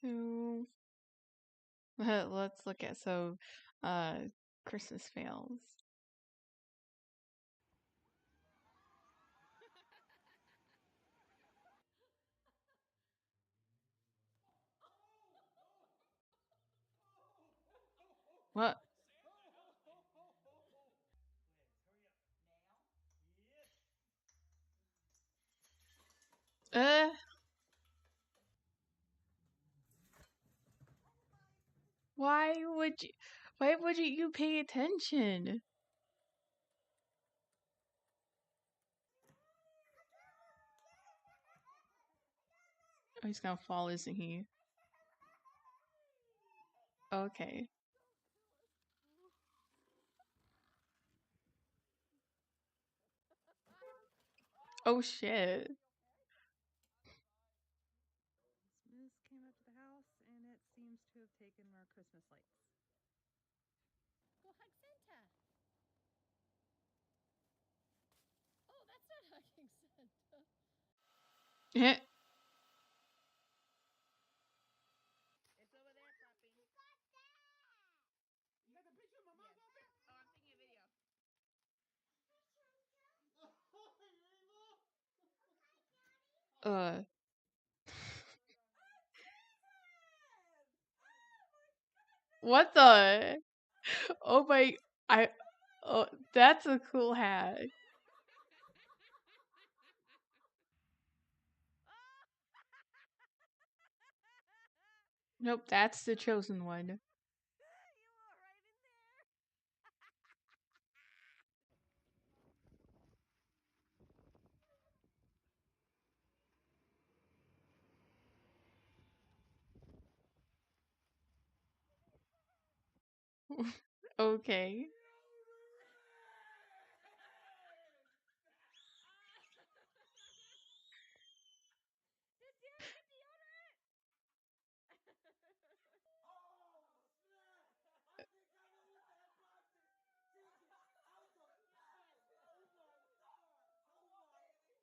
So let's look at Christmas fails. What? Uh, why would you? Why wouldn't you pay attention? Oh, he's gonna fall, isn't he? Okay. Oh shit. Christmas came up to the house, and it seems to have taken our Christmas lights. Go hug Santa. Oh, that's not hugging Santa. Eh. It's over there, puppy. You got that? You got the picture of my mom over there? Oh, I'm taking a video. Uh. What the? Oh my. I. Oh, that's a cool hat. Nope, that's the chosen one. You were right in there. Okay.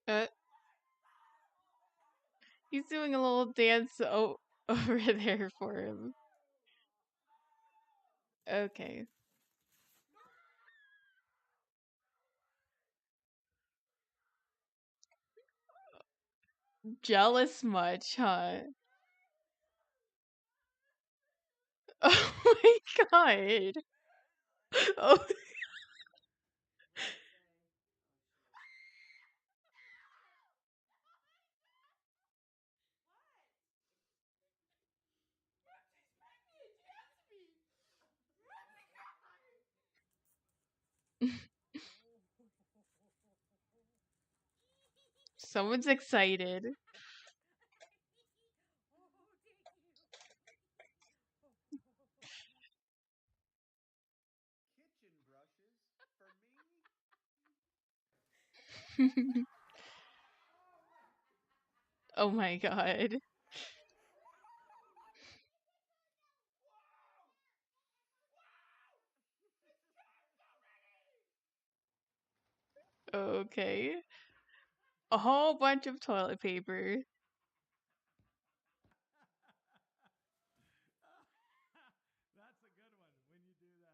Uh. He's doing a little dance over there for him. Okay. Jealous much, huh? Oh my god. Oh. Someone's excited. Kitchen brushes for me? Oh my god. Okay. A whole bunch of toilet paper. That's a good one when you do that.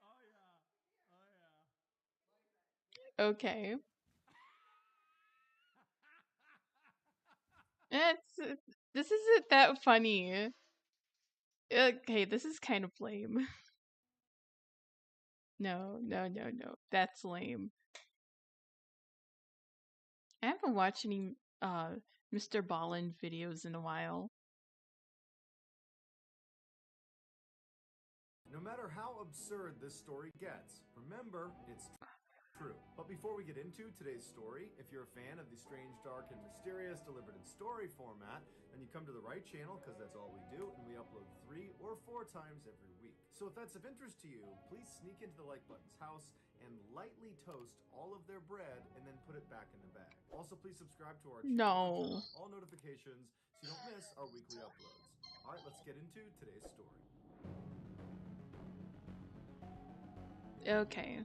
Oh yeah. Oh yeah. Okay. It's this isn't that funny. Okay, this is kind of lame. No, no, no, no. That's lame. I haven't watched any Mr. Ballin videos in a while. No matter how absurd this story gets, remember, it's true. But before we get into today's story, if you're a fan of the strange, dark, and mysterious delivered in story format, then you come to the right channel because that's all we do, and we upload 3 or 4 times every week. So if that's of interest to you, please sneak into the like button's house and lightly toast all of their bread and then put it back in the bag. Also, please subscribe to our channel No. and turn on all notifications so you don't miss our weekly uploads. Alright, let's get into today's story. Okay.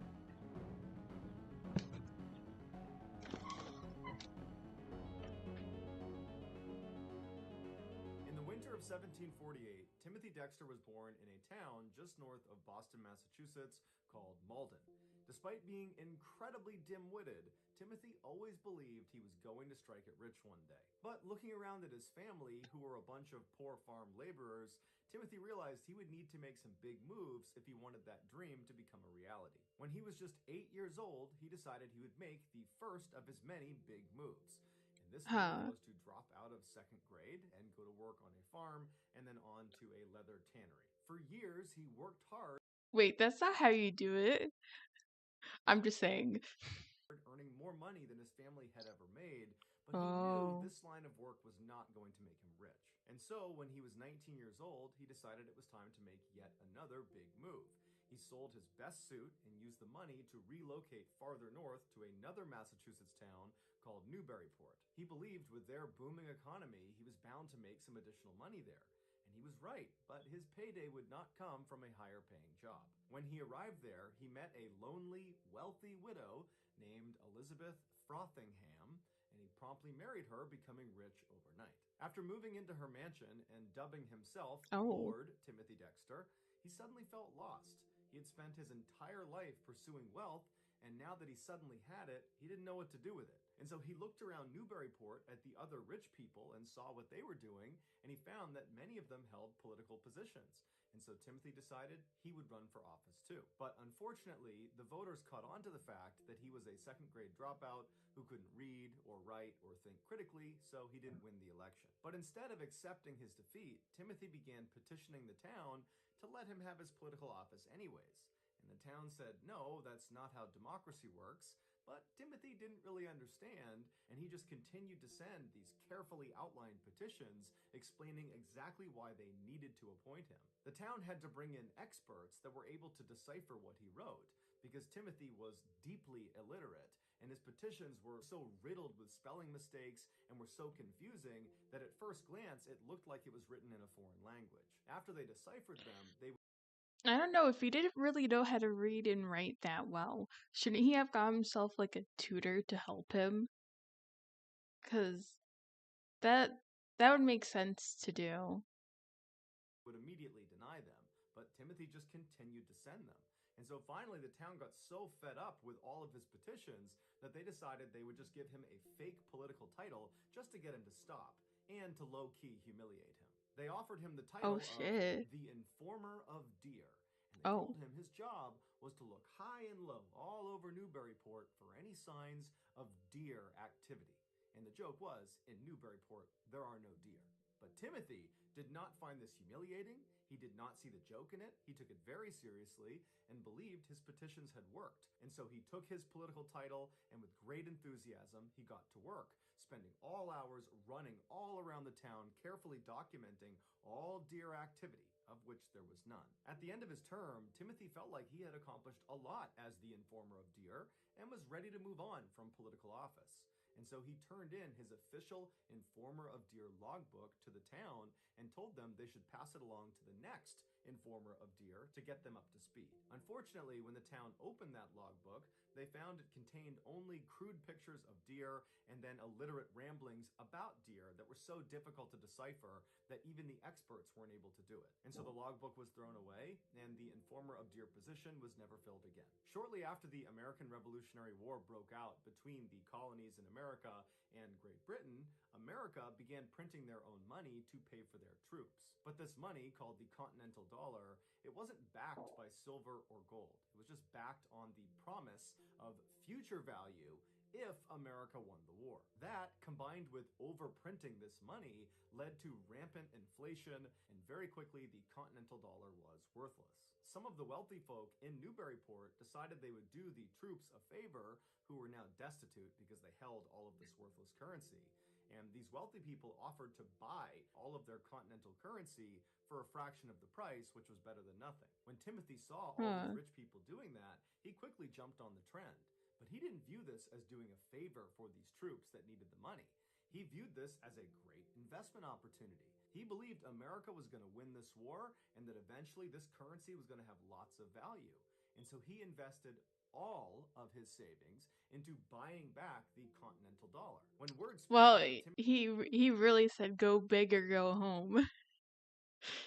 In the winter of 1748, Timothy Dexter was born in a town just north of Boston, Massachusetts called Malden. Despite being incredibly dim-witted, Timothy always believed he was going to strike it rich one day. But looking around at his family, who were a bunch of poor farm laborers, Timothy realized he would need to make some big moves if he wanted that dream to become a reality. When he was just 8 years old, he decided he would make the first of his many big moves. And this move was to drop out of second grade and go to work on a farm and then on to a leather tannery. For years, he worked hard. Wait, that's not how you do it. I'm just saying. Earning more money than his family had ever made, but he knew this line of work was not going to make him rich. And so when he was 19 years old, he decided it was time to make yet another big move. He sold his best suit and used the money to relocate farther north to another Massachusetts town called Newburyport. He believed with their booming economy, he was bound to make some additional money there. And he was right, but his payday would not come from a higher paying job. When he arrived there, he met a lonely, wealthy widow named Elizabeth Frothingham, and he promptly married her, becoming rich overnight. After moving into her mansion and dubbing himself Lord Timothy Dexter, he suddenly felt lost. He had spent his entire life pursuing wealth, and now that he suddenly had it, he didn't know what to do with it. And so he looked around Newburyport at the other rich people and saw what they were doing, and he found that many of them held political positions. And so Timothy decided he would run for office too. But unfortunately, the voters caught on to the fact that he was a second grade dropout who couldn't read or write or think critically, so he didn't win the election. But instead of accepting his defeat, Timothy began petitioning the town to let him have his political office anyways. And the town said, no, that's not how democracy works. But Timothy didn't really understand, and he just continued to send these carefully outlined petitions explaining exactly why they needed to appoint him. The town had to bring in experts that were able to decipher what he wrote, because Timothy was deeply illiterate, and his petitions were so riddled with spelling mistakes and were so confusing that at first glance it looked like it was written in a foreign language. After they deciphered them, they I don't know, if he didn't really know how to read and write that well, shouldn't he have got himself like a tutor to help him? Because that would make sense to do. would immediately deny them, but Timothy just continued to send them. And so finally the town got so fed up with all of his petitions that they decided they would just give him a fake political title just to get him to stop and to low-key humiliate him. They offered him the title of the Informer of Deer, and they told him his job was to look high and low all over Newburyport for any signs of deer activity. And the joke was, in Newburyport, there are no deer. But Timothy did not find this humiliating. He did not see the joke in it. He took it very seriously and believed his petitions had worked. And so he took his political title, and with great enthusiasm, he got to work, spending all hours running all around the town, carefully documenting all deer activity, of which there was none. At the end of his term, Timothy felt like he had accomplished a lot as the Informer of Deer and was ready to move on from political office. And so he turned in his official Informer of Deer logbook to the town and told them they should pass it along to the next Informer of Deer to get them up to speed. Unfortunately, when the town opened that logbook, they found it contained only crude pictures of deer and then illiterate ramblings about deer that were so difficult to decipher that even the experts weren't able to do it. And so the logbook was thrown away, and the Informer of Deer position was never filled again. Shortly after the American Revolutionary War broke out between the colonies in America and Great Britain, America began printing their own money to pay for their troops. But this money, called the Continental Dollar, it wasn't backed by silver or gold. It was just backed on the promise of future value if America won the war. That, combined with overprinting this money, led to rampant inflation, and very quickly the Continental Dollar was worthless. Some of the wealthy folk in Newburyport decided they would do the troops a favor, who were now destitute because they held all of this worthless currency. And these wealthy people offered to buy all of their continental currency for a fraction of the price, which was better than nothing. When Timothy saw all these rich people doing that, he quickly jumped on the trend. But he didn't view this as doing a favor for these troops that needed the money. He viewed this as a great investment opportunity. He believed America was going to win this war and that eventually this currency was going to have lots of value. And so he invested all of his savings into buying back the Continental Dollar. When word spread, he really said go big or go home.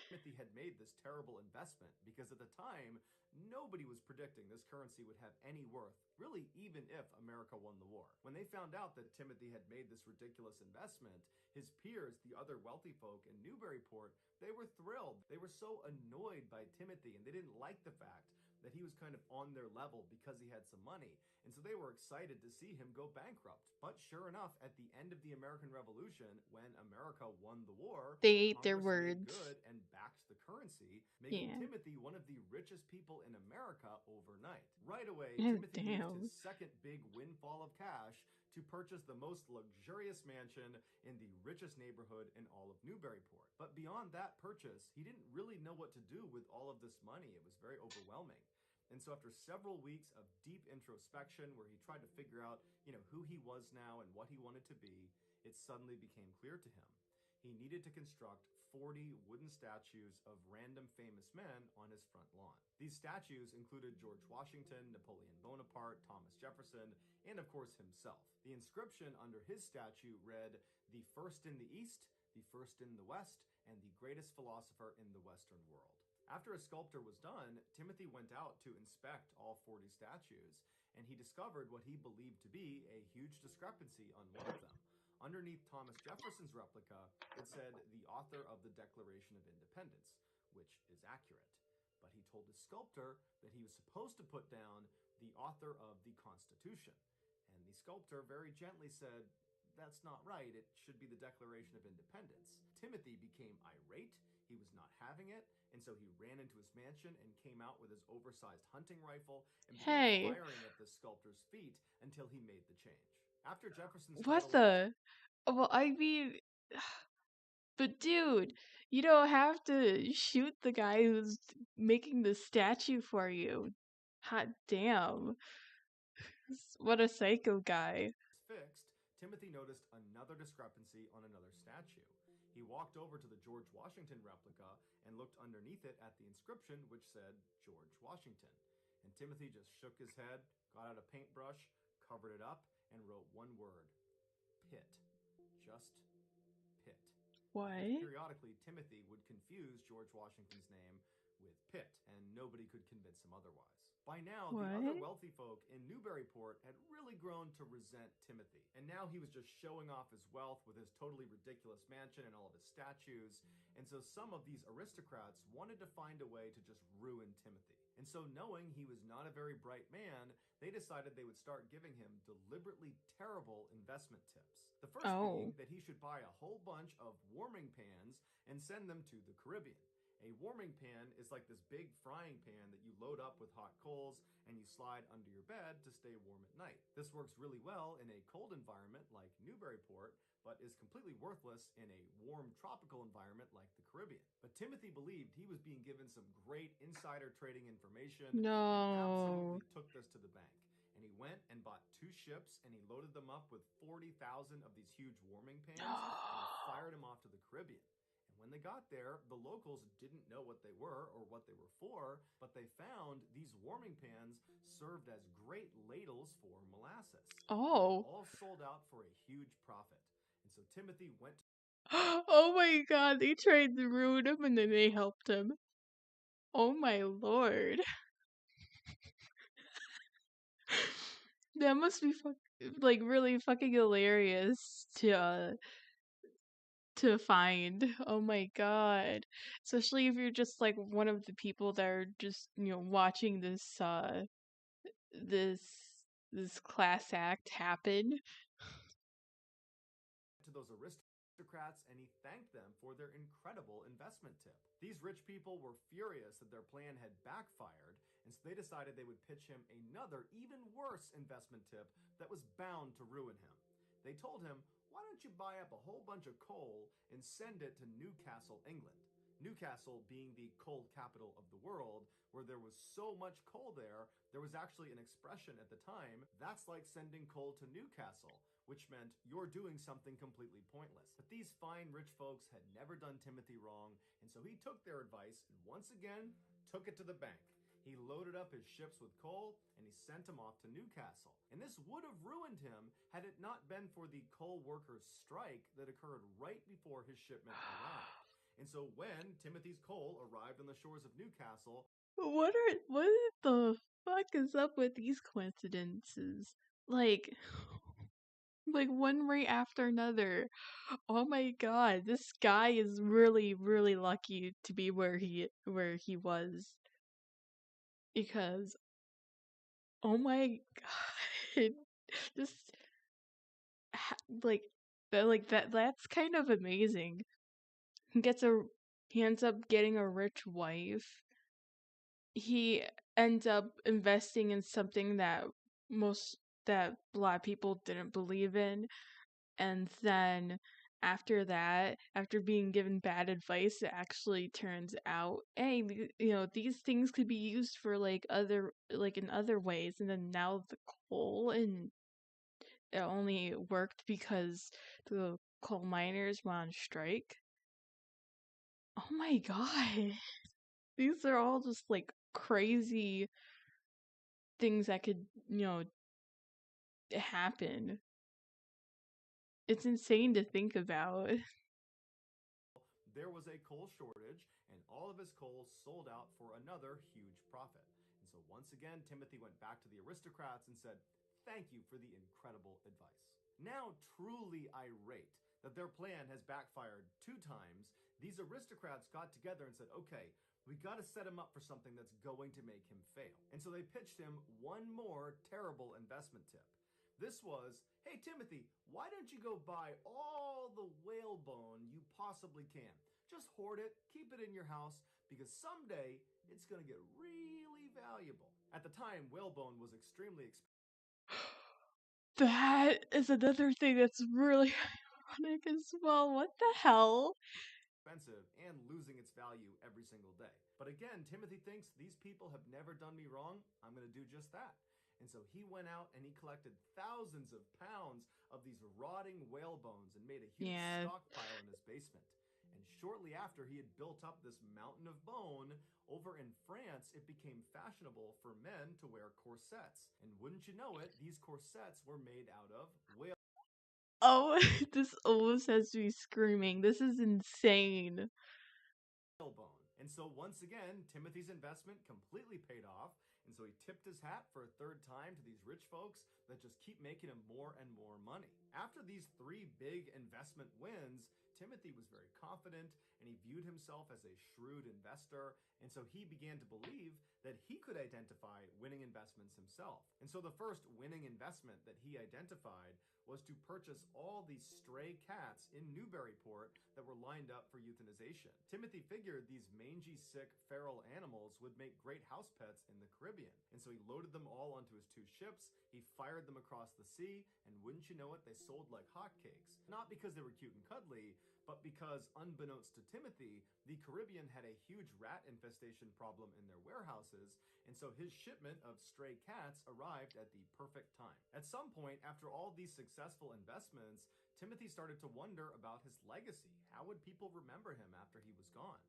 Timothy had made this terrible investment because at the time, nobody was predicting this currency would have any worth, really even if America won the war. When they found out that Timothy had made this ridiculous investment, his peers, the other wealthy folk in Newburyport, they were thrilled. They were so annoyed by Timothy and they didn't like the fact that he was kind of on their level because he had some money. And so they were excited to see him go bankrupt. But sure enough, at the end of the American Revolution, when America won the war, They ate their Congress made words. good and backed the currency, making Yeah. Timothy one of the richest people in America overnight. Right away, Oh, Timothy used damn. his second big windfall of cash to purchase the most luxurious mansion in the richest neighborhood in all of Newburyport. But beyond that purchase, he didn't really know what to do with all of this money. It was very overwhelming. And so after several weeks of deep introspection where he tried to figure out, who he was now and what he wanted to be, it suddenly became clear to him. He needed to construct 40 wooden statues of random famous men on his front lawn. These statues included George Washington, Napoleon Bonaparte, Thomas Jefferson, and of course himself. The inscription under his statue read, "The first in the East, the first in the West, and the greatest philosopher in the Western world." After a sculptor was done, Timothy went out to inspect all 40 statues, and he discovered what he believed to be a huge discrepancy on one of them. Underneath Thomas Jefferson's replica, it said the author of the Declaration of Independence, which is accurate. But he told his sculptor that he was supposed to put down the author of the Constitution. And the sculptor very gently said, "That's not right. It should be the Declaration of Independence." Timothy became irate. He was not having it, and so he ran into his mansion and came out with his oversized hunting rifle and began firing at the sculptor's feet until he made the change. After Jefferson's What title the? Well, I mean, but dude, you don't have to shoot the guy who's making the statue for you. Hot damn. What a psycho guy. fixed, Timothy noticed another discrepancy on another statue. He walked over to the George Washington replica and looked underneath it at the inscription which said George Washington. And Timothy just shook his head, got out a paintbrush, covered it up, and wrote one word: Pitt. Just Pitt. What? Periodically, Timothy would confuse George Washington's name with Pitt, and nobody could convince him otherwise. By now, the other What? wealthy folk in Newburyport had really grown to resent Timothy, and now he was just showing off his wealth with his totally ridiculous mansion and all of his statues, and so some of these aristocrats wanted to find a way to just ruin Timothy. And so knowing he was not a very bright man, they decided they would start giving him deliberately terrible investment tips. The first being that he should buy a whole bunch of warming pans and send them to the Caribbean. A warming pan is like this big frying pan that you load up with hot coals and you slide under your bed to stay warm at night. This works really well in a cold environment like Newburyport, but is completely worthless in a warm tropical environment like the Caribbean. But Timothy believed he was being given some great insider trading information and absolutely took this to the bank. And he went and bought 2 ships and he loaded them up with 40,000 of these huge warming pans and he fired them off to the Caribbean. And when they got there, the locals didn't know what they were or what they were for, but they found these warming pans served as great ladles for molasses. And they all sold out for a huge profit. And so Timothy went to Oh my god, they tried to ruin him and then they helped him. Oh my lord. That must be like really fucking hilarious to find. Oh my god. Especially if you're just like one of the people that are just, watching this this class act happen. to those aristocrats and he thanked them for their incredible investment tip. These rich people were furious that their plan had backfired, and so they decided they would pitch him another, even worse investment tip that was bound to ruin him. They told him, "Why don't you buy up a whole bunch of coal and send it to Newcastle, England?" Newcastle being the coal capital of the world, where there was so much coal there was actually an expression at the time, "That's like sending coal to Newcastle," which meant you're doing something completely pointless. But these fine rich folks had never done Timothy wrong, and so he took their advice and once again took it to the bank. He loaded up his ships with coal and he sent them off to Newcastle. And this would have ruined him had it not been for the coal workers' strike that occurred right before his shipment arrived. And so when Timothy's coal arrived on the shores of Newcastle, What the fuck is up with these coincidences? Like, like one right after another. Oh my god, this guy is really, really lucky to be where he was. Because, oh my god, just like that's kind of amazing. He gets a he ends up getting a rich wife. He ends up investing in something that most that a lot of people didn't believe in, and then after that, after being given bad advice, it actually turns out, hey, these things could be used for in other ways, and then now the coal, and it only worked because the coal miners went on strike. Oh my god. These are all just like crazy things that could, happen. It's insane to think about. there was a coal shortage, and all of his coal sold out for another huge profit. And so once again, Timothy went back to the aristocrats and said, "Thank you for the incredible advice." Now truly irate that their plan has backfired 2 times, these aristocrats got together and said, "Okay, we got to set him up for something that's going to make him fail." And so they pitched him one more terrible investment tip. This was, "Hey Timothy, why don't you go buy all the whalebone you possibly can? Just hoard it, keep it in your house, because someday it's going to get really valuable." At the time, whalebone was extremely expensive. That is another thing that's really ironic as well. What the hell? And losing its value every single day. But again, Timothy thinks, these people have never done me wrong, I'm going to do just that. And so he went out and he collected thousands of pounds of these rotting whale bones and made a huge stockpile in his basement. And shortly after he had built up this mountain of bone, over in France, it became fashionable for men to wear corsets. And wouldn't you know it, these corsets were made out of whale. Oh, this almost has me screaming. This is insane. Bone. And so once again, Timothy's investment completely paid off. And so he tipped his hat for a 3rd time to these rich folks that just keep making him more and more money. After these 3 big investment wins, Timothy was very confident and he viewed himself as a shrewd investor. And so he began to believe that he could identify winning investments himself. And so the first winning investment that he identified was to purchase all these stray cats in Newburyport that were lined up for euthanization. Timothy figured these mangy, sick, feral animals would make great house pets in the Caribbean. And so he loaded them all onto his 2 ships, he fired them across the sea, and wouldn't you know it, they sold like hotcakes. Not because they were cute and cuddly, but because, unbeknownst to Timothy, the Caribbean had a huge rat infestation problem in their warehouses, and so his shipment of stray cats arrived at the perfect time. At some point, after all these successful investments, Timothy started to wonder about his legacy. How would people remember him after he was gone?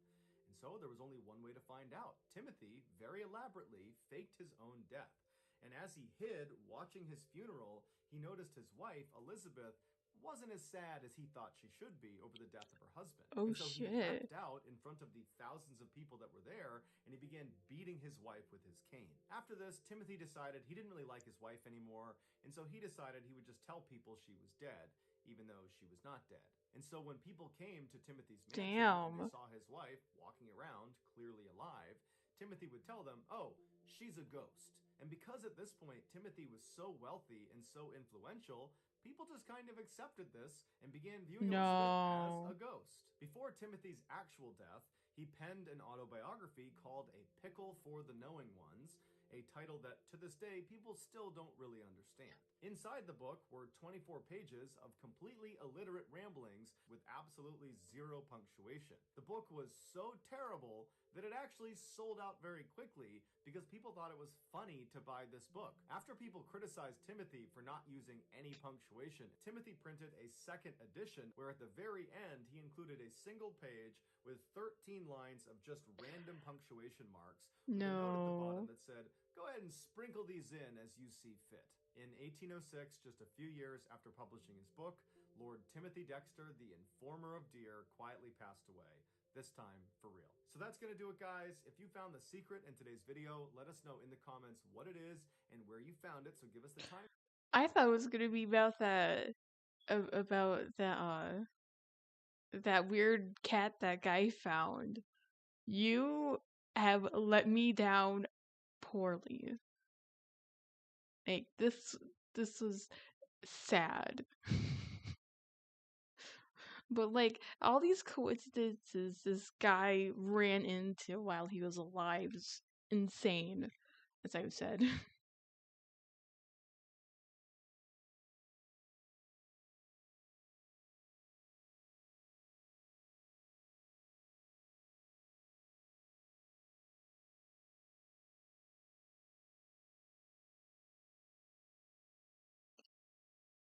And so there was only one way to find out. Timothy, very elaborately, faked his own death. And as he hid, watching his funeral, he noticed his wife, Elizabeth, wasn't as sad as he thought she should be over the death of her husband. Oh, and so he leapt out in front of the thousands of people that were there, and he began beating his wife with his cane. After this, Timothy decided he didn't really like his wife anymore, and so he decided he would just tell people she was dead, even though she was not dead. And so when people came to Timothy's mansion and they saw his wife walking around, clearly alive, Timothy would tell them, "Oh, she's a ghost." And because at this point Timothy was so wealthy and so influential, people just kind of accepted this and began viewing Elizabeth as a ghost. Before Timothy's actual death, he penned an autobiography called A Pickle for the Knowing Ones, a title that to this day people still don't really understand. Inside the book were 24 pages of completely illiterate ramblings with absolutely 0 punctuation. The book was so terrible that it actually sold out very quickly because people thought it was funny to buy this book. After people criticized Timothy for not using any punctuation, Timothy printed a 2nd edition where at the very end he included a single page with 13 lines of just random punctuation marks with a note at the bottom that said, "Go ahead and sprinkle these in as you see fit." In 1806, just a few years after publishing his book, Lord Timothy Dexter, the informer of deer, quietly passed away. this time for real. So that's gonna do it, guys. If you found the secret in today's video, let us know in the comments what it is and where you found it. So give us the time. I thought it was gonna be about that weird cat that guy found. You have let me down poorly. Like this was sad. But like all these coincidences this guy ran into while he was alive is insane, as I've said.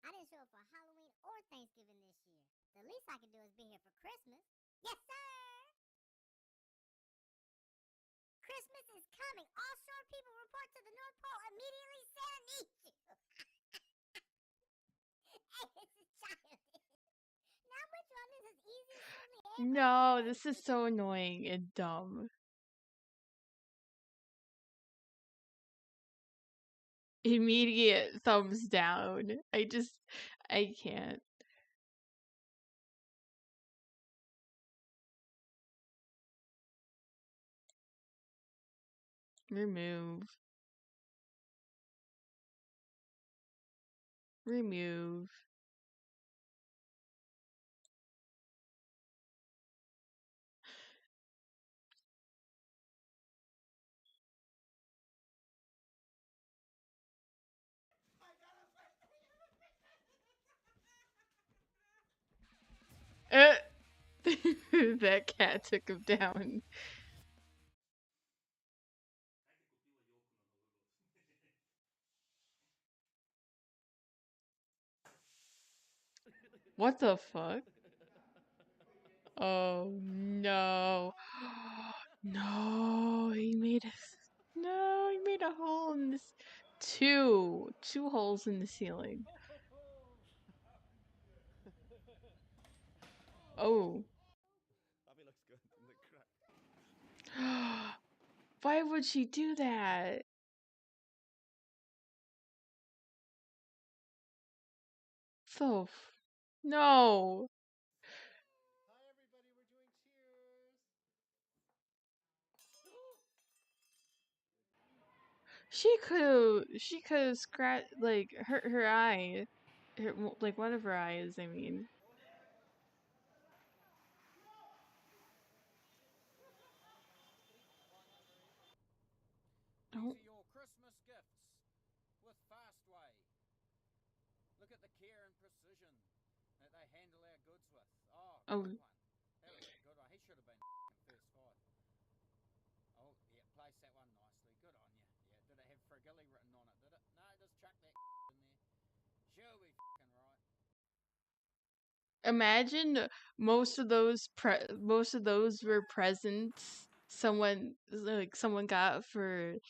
I didn't show up for Halloween or Thanksgiving this year. The least I can do is be here for Christmas. Yes, sir! Christmas is coming. Offshore people report to the North Pole immediately. Santa needs you. Hey, this is childish. Now which one is as easy as holding the air? No, this is so annoying and dumb. Immediate thumbs down. I can't. Remove. Remove. That cat took him down. What the fuck? Oh no. No, he made a hole in this two holes in the ceiling. Oh. Bobby looks good in the crack. Why would she do that? No. Hi everybody, we're doing cheers. She could scratch like her eye, like one of her eyes. I mean. These Oh. are your Christmas gifts with Fastway. Look at the care and precision that they handle our goods with. Oh, Oh. good one. That was a good one. He should have been first five. Oh, yeah, place that one nicely. Good on you. Yeah, did it have Fragilly written on it, did it? No, just chuck that in there. She'll be right. Imagine most of those were presents someone got for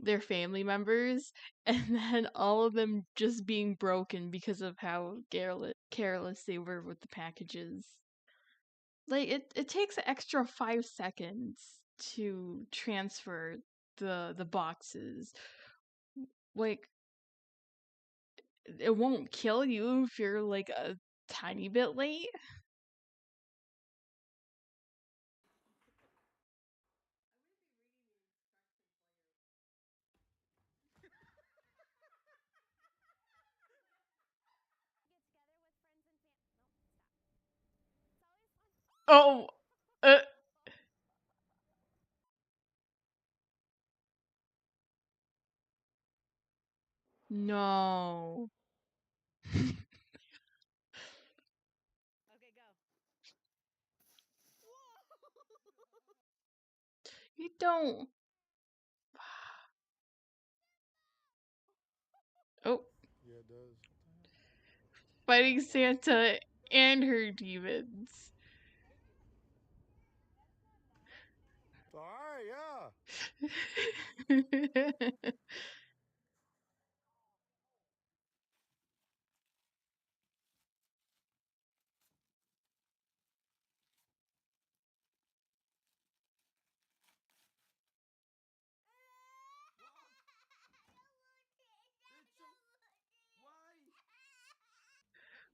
their family members, and then all of them just being broken because of how careless they were with the packages. Like it takes an extra 5 seconds to transfer the boxes. Like it won't kill you if you're like a tiny bit late. Oh, no. Okay, go. You don't. Oh, Yeah, it does. fighting Santa and her demons. Alright, yeah.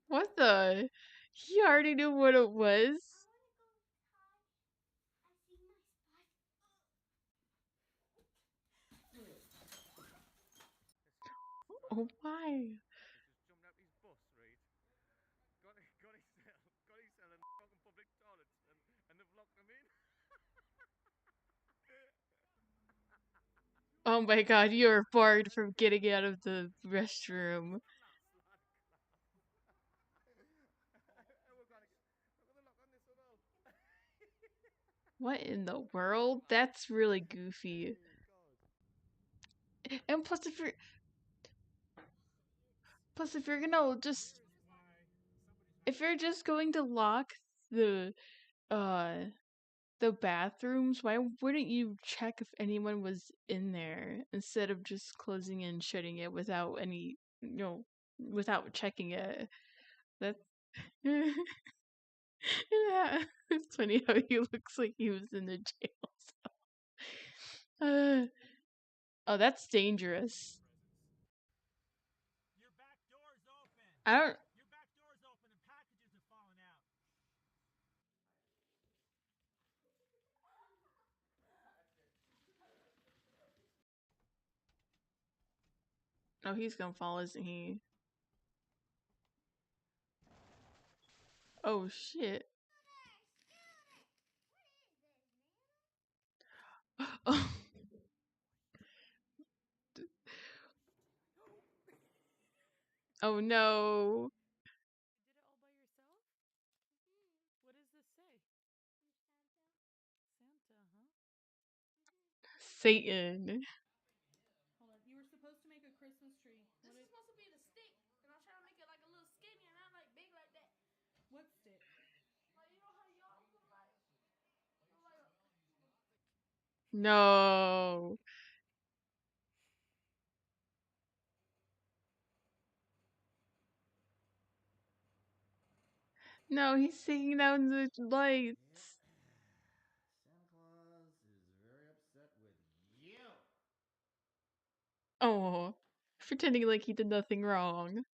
What the? He already knew what it was. Oh, why? Just jumped out his bus, right? Got himself in fucking public toilets and they've locked him in. Oh my god, you are barred from getting out of the restroom. What in the world? That's really goofy. And plus if you're gonna just if you're just going to lock uh the bathrooms, why wouldn't you check if anyone was in there instead of just closing and shutting it without any, without checking it? That's yeah, it's funny how he looks like he was in a jail cell. Oh, that's dangerous. Your back door's open. I don't. Your back door's open and packages have fallen out. Oh, he's gonna fall, isn't he? Oh shit. Oh. Oh no. You did it all by yourself? What does this say? Santa, huh? Satan. Hold on. You were supposed to make a Christmas tree. This is supposed to be the stick, and I'm trying to make it like a little skinny and not like big like that. What stick? Like you know how y'all look like a No. No, he's taking down the lights. Santa Claus is very upset with you. Oh. Pretending like he did nothing wrong.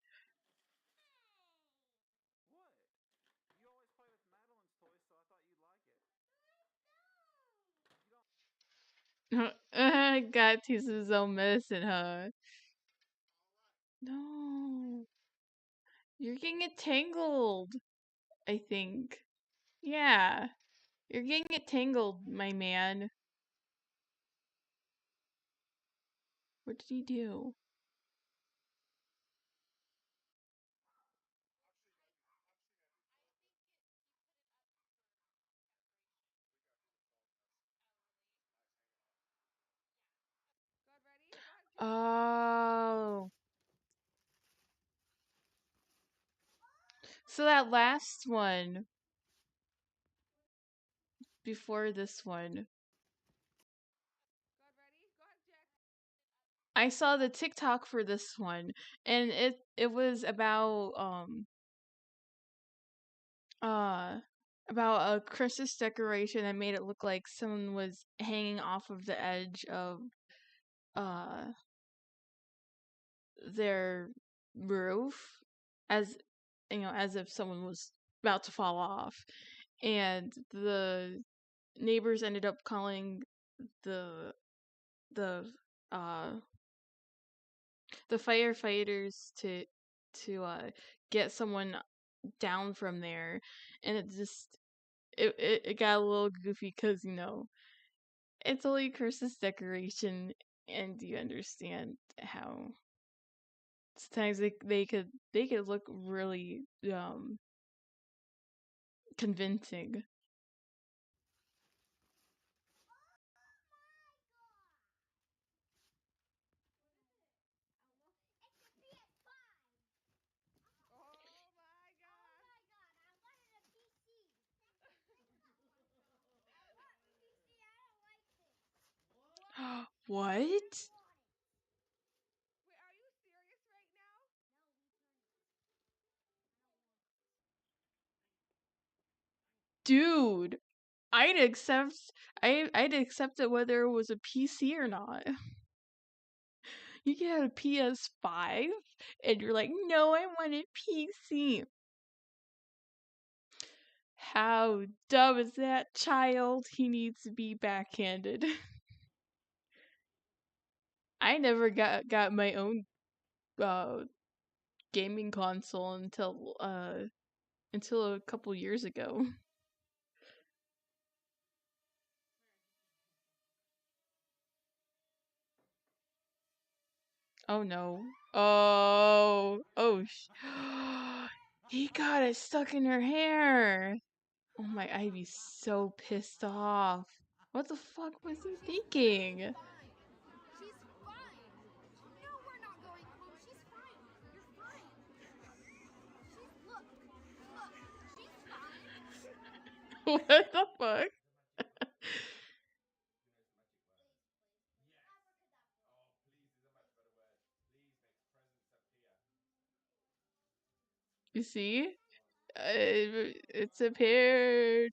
What? You always play with Madeline's toys, so I thought you'd like it. God, he's his own medicine, huh? No. You're getting it tangled, I think. Yeah. You're getting it tangled, my man. What did he do? God ready? Oh. So that last one before this one, God ready? Go ahead, Jack. I saw the TikTok for this one, and it was uh about a Christmas decoration that made it look like someone was hanging off of the edge of uh their roof, as as if someone was about to fall off, and the neighbors ended up calling the the uh the firefighters to get someone down from there, and it got a little goofy because it's only a Christmas decoration, and you understand how sometimes they could look really convincing. Oh my god. What? Wait, are you serious right now? Dude, I'd accept it whether it was a PC or not. You get a PS5 and you're like, no, I want a PC. How dumb is that child? He needs to be backhanded. I never got my own gaming console until a couple years ago. Oh no. Oh, he got it stuck in her hair. Oh my, I'd be so pissed off. What the fuck was he thinking? She's fine. No, we're not going home. She's fine. You're fine. Look, she's fine. What the fuck? You see? It's appeared.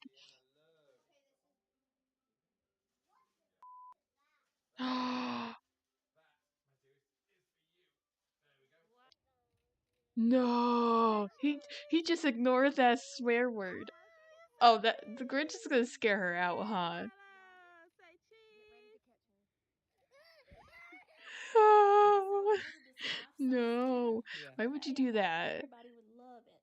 No, he just ignored that swear word. Oh, that the Grinch is gonna scare her out, huh? Say cheese. Oh, So no. Yeah. Why would you do that? everybody would love it.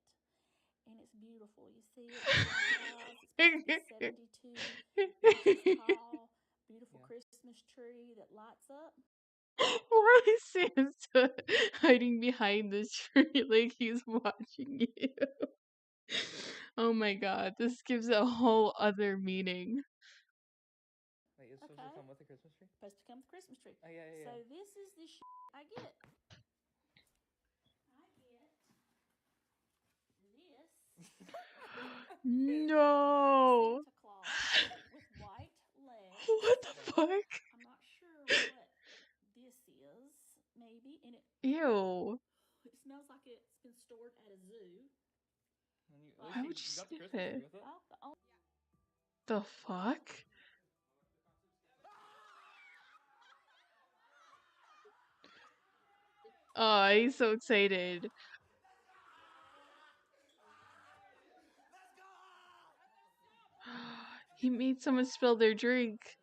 And it's beautiful. You see it, it's light size, it's supposed to be 72 inches tall, beautiful Yeah. Christmas tree that lights up. Why is Santa hiding behind the tree like he's watching you? Oh my god, this gives a whole other meaning. Wait, it's supposed to Okay. come with a Christmas tree? Supposed to come with Christmas tree. Oh, yeah, yeah, So yeah. this is the I get. No. Santa Claus with white legs. What the fuck? I'm not sure what this is. Maybe, and Ew. it smells like it's been stored at a zoo. And you, Why at would least you got the sniff Christmas it? tree with it? Oh, the only The fuck? Oh, he's so excited. He made someone spill their drink.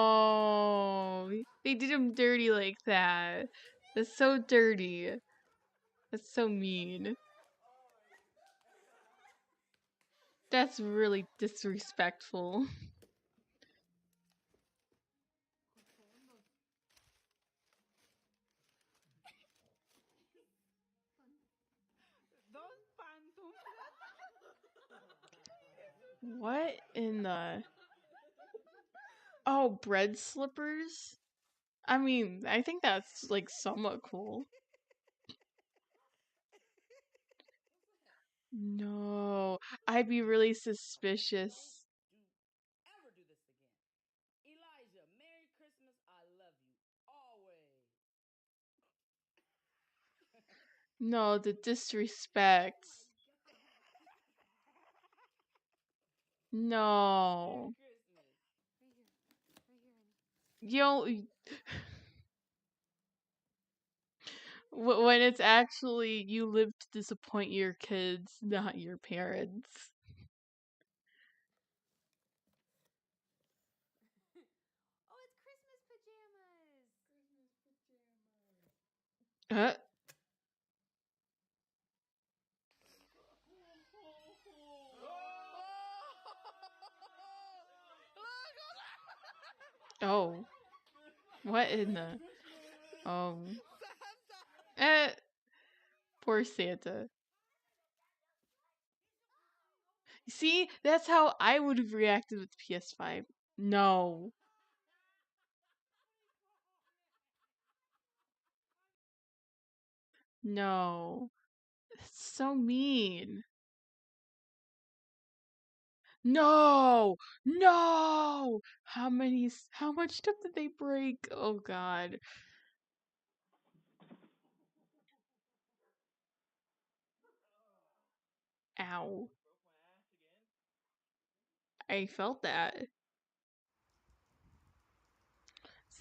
No. They did him dirty like that. That's so dirty. That's so mean. That's really disrespectful. Those phantoms. What in the... Oh, bread slippers? I mean, I think that's like somewhat cool. No, I'd be really suspicious. Ever do this again. Elijah, Merry Christmas. I love you always. No, the disrespect. No. Yo, when it's actually you live to disappoint your kids, not your parents. Oh, it's Christmas pajamas. Oh. What in the... Oh. Poor Santa. See, that's how I would have reacted with PS5. No. No. It's so mean. No! No! How much stuff did they break? Oh god. Ow. I felt that.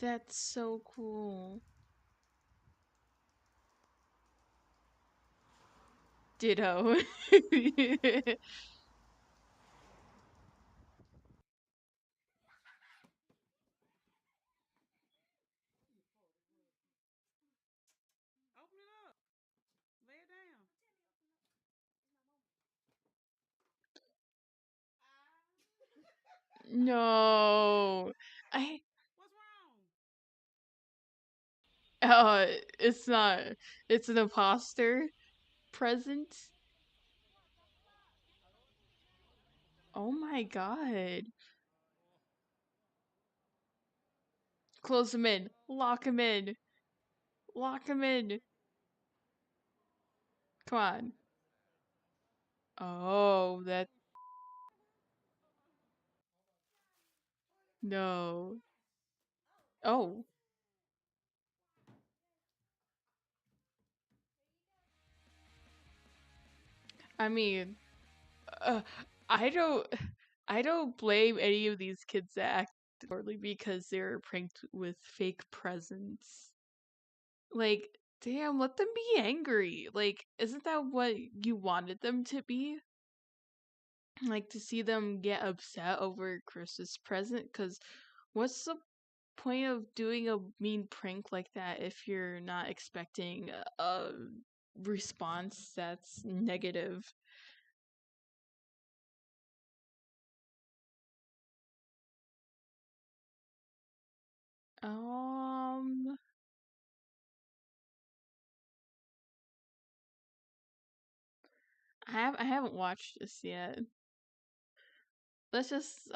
That's so cool. Ditto. Open it up. Lay it down. No. I What's wrong? it's not. It's an imposter present. Oh my god. Close him in. Lock him in. Lock him in. Come on. Oh, that. No. Oh. I mean, uh, I don't. I don't blame any of these kids that act poorly because they're pranked with fake presents. Like, damn, let them be angry. Like, isn't that what you wanted them to be? Like, to see them get upset over a Christmas present? Because what's the point of doing a mean prank like that if you're not expecting a response that's negative? Um, I haven't watched this yet. Let's just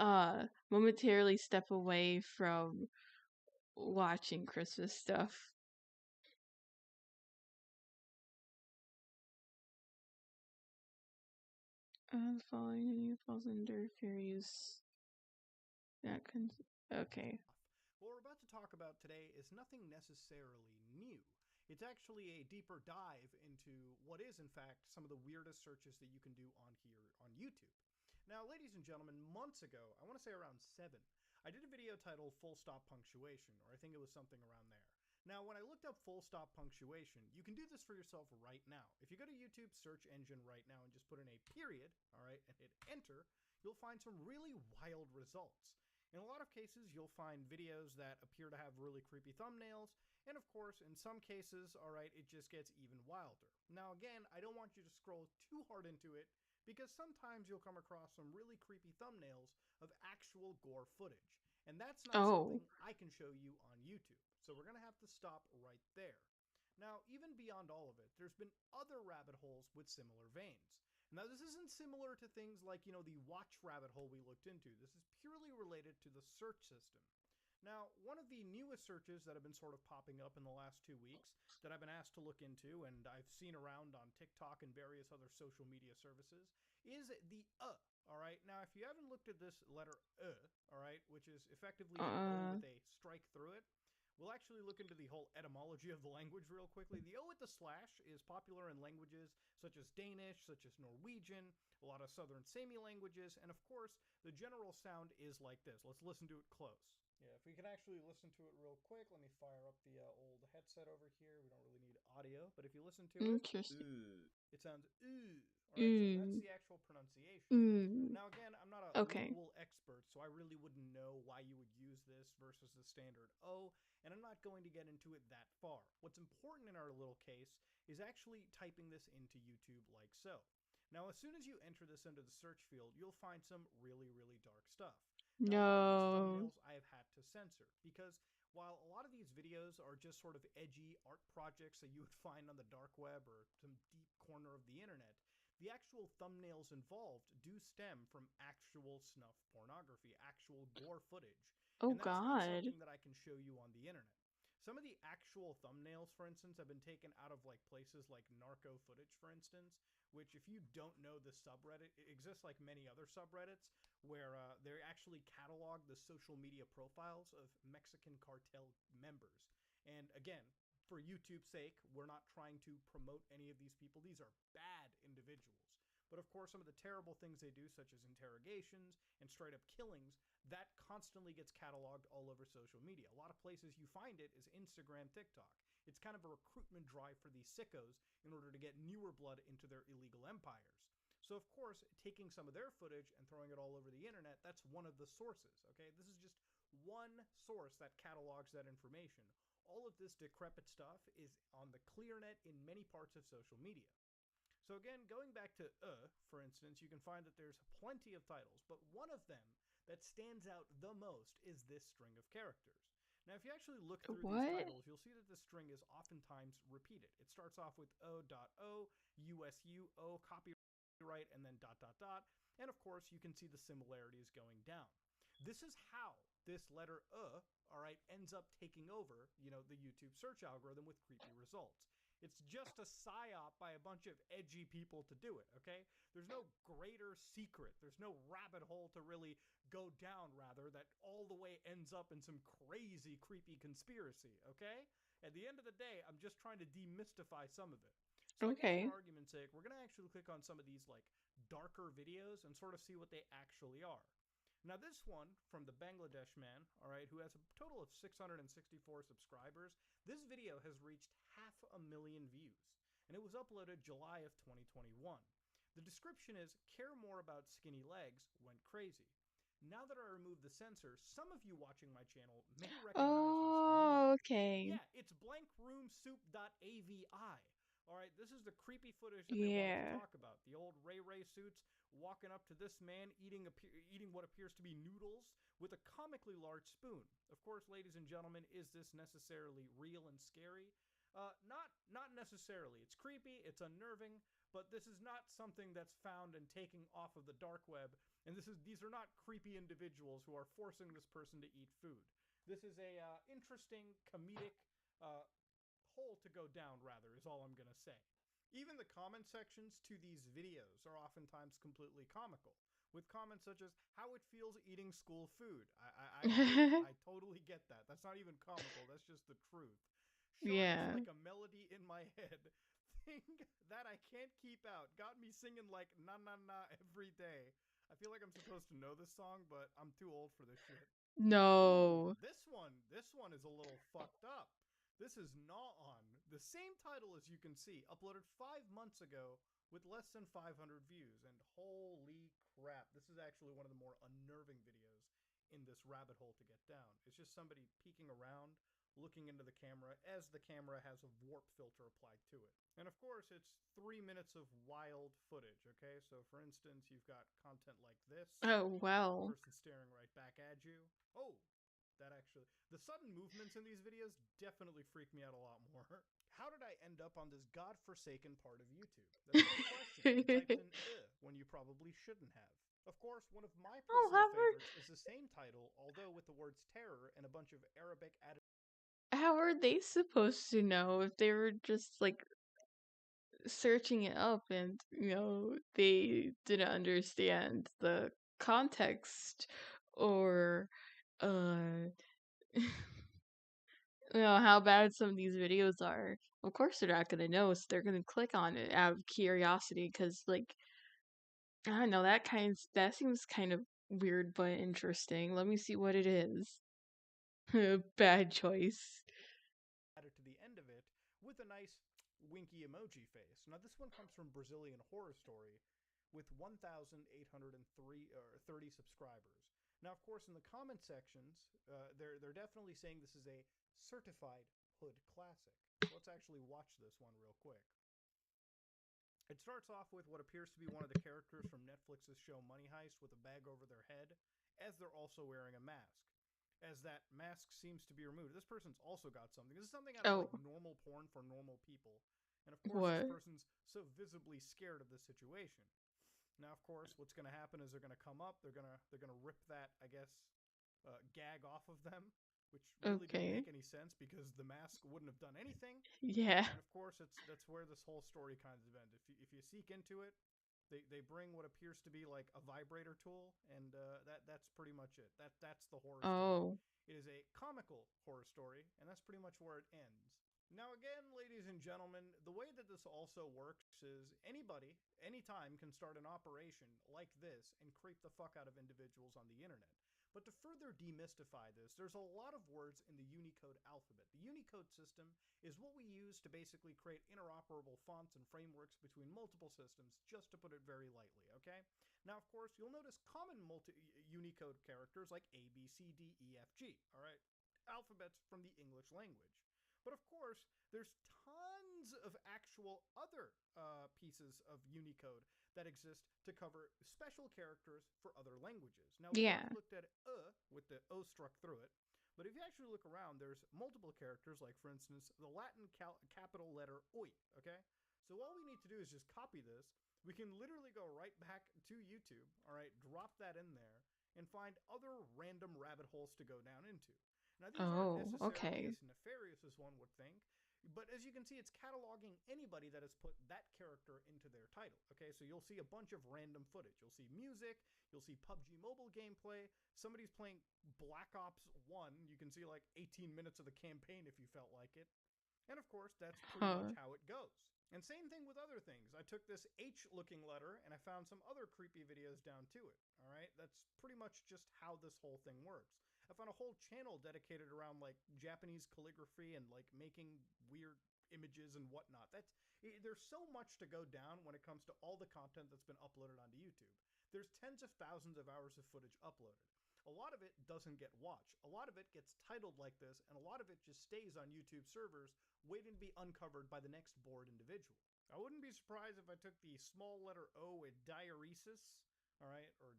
momentarily step away from watching Christmas stuff. The following falls under fair use. Okay. What we're about to talk about today is nothing necessarily new. It's actually a deeper dive into what is, in fact, some of the weirdest searches that you can do on here on YouTube. Now, ladies and gentlemen, months ago, I want to say around 7, I did a video titled Full Stop Punctuation, or I think it was something around there. Now, when I looked up full stop punctuation, you can do this for yourself right now. If you go to YouTube search engine right now and just put in a period, all right, and hit enter, you'll find some really wild results. In a lot of cases, you'll find videos that appear to have really creepy thumbnails, and of course, in some cases, all right, it just gets even wilder. Now, again, I don't want you to scroll too hard into it, because sometimes you'll come across some really creepy thumbnails of actual gore footage. And that's not something I can show you on YouTube. So we're going to have to stop right there. Now, even beyond all of it, there's been other rabbit holes with similar veins. Now, this isn't similar to things like, the watch rabbit hole we looked into. This is purely related to the search system. Now, one of the newest searches that have been sort of popping up in the last 2 weeks that I've been asked to look into, and I've seen around on TikTok and various other social media services, is the all right? Now, if you haven't looked at this letter all right, which is effectively an O with a strike through it, we'll actually look into the whole etymology of the language real quickly. The O with the slash is popular in languages such as Danish, such as Norwegian, a lot of Southern Sami languages, and of course, the general sound is like this. Let's listen to it close. Yeah, if we can actually listen to it real quick, let me fire up the old headset over here. We don't really need audio, but if you listen to it, it sounds ooh. All right, so that's the actual pronunciation. Now, again, I'm not a lingual expert, so I really wouldn't know why you would use this versus the standard O, and I'm not going to get into it that far. What's important in our little case is actually typing this into YouTube like so. Now, as soon as you enter this into the search field, you'll find some really, really dark stuff. Now, a lot of these thumbnails I have had to censor because while a lot of these videos are just sort of edgy art projects that you would find on the dark web or some deep corner of the internet, the actual thumbnails involved do stem from actual snuff pornography, actual gore footage. And that's not something that I can show you on the internet. Some of the actual thumbnails, for instance, have been taken out of places like narco footage, for instance, which if you don't know the subreddit, it exists like many other subreddits where they actually catalog the social media profiles of Mexican cartel members. And again, for YouTube's sake, we're not trying to promote any of these people. These are bad individuals. But of course, some of the terrible things they do, such as interrogations and straight up killings, that constantly gets cataloged all over social media. A lot of places you find it is Instagram, TikTok. It's kind of a recruitment drive for these sickos in order to get newer blood into their illegal empires. So, of course, taking some of their footage and throwing it all over the internet, that's one of the sources, okay? This is just one source that catalogs that information. All of this decrepit stuff is on the ClearNet in many parts of social media. So again, going back to for instance, you can find that there's plenty of titles, but one of them that stands out the most is this string of characters. Now, if you actually look through these titles, you'll see that the string is oftentimes repeated. It starts off with O.O, USU, O, copyright, and then ... And of course, you can see the similarities going down. This is how this letter all right, ends up taking over, the YouTube search algorithm with creepy results. It's just a psyop by a bunch of edgy people to do it, okay? There's no greater secret. There's no rabbit hole to really go down, rather, that all the way ends up in some crazy, creepy conspiracy, okay? At the end of the day, I'm just trying to demystify some of it. So I guess for argument's sake, we're going to actually click on some of these, darker videos and sort of see what they actually are. Now, this one from the Bangladesh man, all right, who has a total of 664 subscribers, this video has reached 500,000 views, and it was uploaded July of 2021. The description is, care more about skinny legs, went crazy. Now that I removed the censor, some of you watching my channel may recognize this. Okay. Yeah, it's blankroomsoup.avi. All right, this is the creepy footage that they wanted to talk about. The old Ray Ray suits walking up to this man eating what appears to be noodles with a comically large spoon. Of course, ladies and gentlemen, is this necessarily real and scary? Not necessarily. It's creepy, it's unnerving, but this is not something that's found and taken off of the dark web. And these are not creepy individuals who are forcing this person to eat food. This is a interesting comedic hole to go down, rather, is all I'm going to say. Even the comment sections to these videos are oftentimes completely comical, with comments such as, how it feels eating school food. I totally get that. That's not even comical, that's just the truth. Sean, it's like a melody in my head. Thing that I can't keep out. Got me singing like na na na every day. I feel like I'm supposed to know this song, but I'm too old for this shit. No. This one is a little fucked up. This is Gnaw On, the same title as you can see, uploaded 5 months ago with less than 500 views, and holy crap, this is actually one of the more unnerving videos in this rabbit hole to get down. It's just somebody peeking around, looking into the camera, as the camera has a warp filter applied to it. And of course, it's 3 minutes of wild footage, okay? So for instance, you've got content like this. Oh, wow. Person staring right back at you. Oh! The sudden movements in these videos definitely freak me out a lot more. How did I end up on this godforsaken part of YouTube? That's a good question. You typed in when you probably shouldn't have. Of course, one of my personal favorites is the same title, although with the words terror and a bunch of Arabic added. How are they supposed to know if they were just, searching it up and, they didn't understand the context or, how bad some of these videos are? Of course they're not gonna know, so they're gonna click on it out of curiosity, because, I don't know, that seems kind of weird but interesting. Let me see what it is. Bad choice. Added to the end of it with a nice winky emoji face. Now this one comes from Brazilian Horror Story with 1,830 subscribers. Now, of course, in the comment sections, they're definitely saying this is a certified hood classic. So let's actually watch this one real quick. It starts off with what appears to be one of the characters from Netflix's show Money Heist with a bag over their head, as they're also wearing a mask. As that mask seems to be removed, this person's also got something. This is something out of normal porn for normal people. And of course, this person's so visibly scared of the situation. Now, of course, what's going to happen is they're going to come up, they're going to rip that, I guess, gag off of them, which really didn't make any sense because the mask wouldn't have done anything. Yeah. And of course, that's where this whole story kind of ends. If you seek into it, they bring what appears to be like a vibrator tool, and that's pretty much it. That's the horror story. It is a comical horror story, and that's pretty much where it ends. Now again, ladies and gentlemen, the way that this also works is anybody, anytime can start an operation like this and creep the fuck out of individuals on the internet. But to further demystify this, there's a lot of words in the Unicode alphabet. The Unicode system is what we use to basically create interoperable fonts and frameworks between multiple systems, just to put it very lightly, okay? Now, of course, you'll notice common Unicode characters like A, B, C, D, E, F, G, all right? Alphabets from the English language. But of course, there's tons of actual other pieces of Unicode that exist to cover special characters for other languages. Now, we Yeah. looked at with the O struck through it, but if you actually look around, there's multiple characters, like, for instance, the Latin capital letter OI, okay? So all we need to do is just copy this. We can literally go right back to YouTube, all right, drop that in there, and find other random rabbit holes to go down into. Now, these aren't necessarily okay. as nefarious as one would think, but as you can see, it's cataloging anybody that has put that character into their title, okay? So you'll see a bunch of random footage. You'll see music, you'll see PUBG Mobile gameplay, somebody's playing Black Ops 1, you can see like 18 minutes of the campaign if you felt like it. And of course, that's pretty much how it goes. And same thing with other things. I took this H-looking letter and I found some other creepy videos down to it, all right? That's pretty much just how this whole thing works. I found a whole channel dedicated around like Japanese calligraphy and like making weird images and whatnot. There's so much to go down when it comes to all the content that's been uploaded onto YouTube. There's tens of thousands of hours of footage uploaded. A lot of it doesn't get watched. A lot of it gets titled like this, and a lot of it just stays on YouTube servers waiting to be uncovered by the next bored individual. I wouldn't be surprised if I took the small letter O with diuresis, all right, or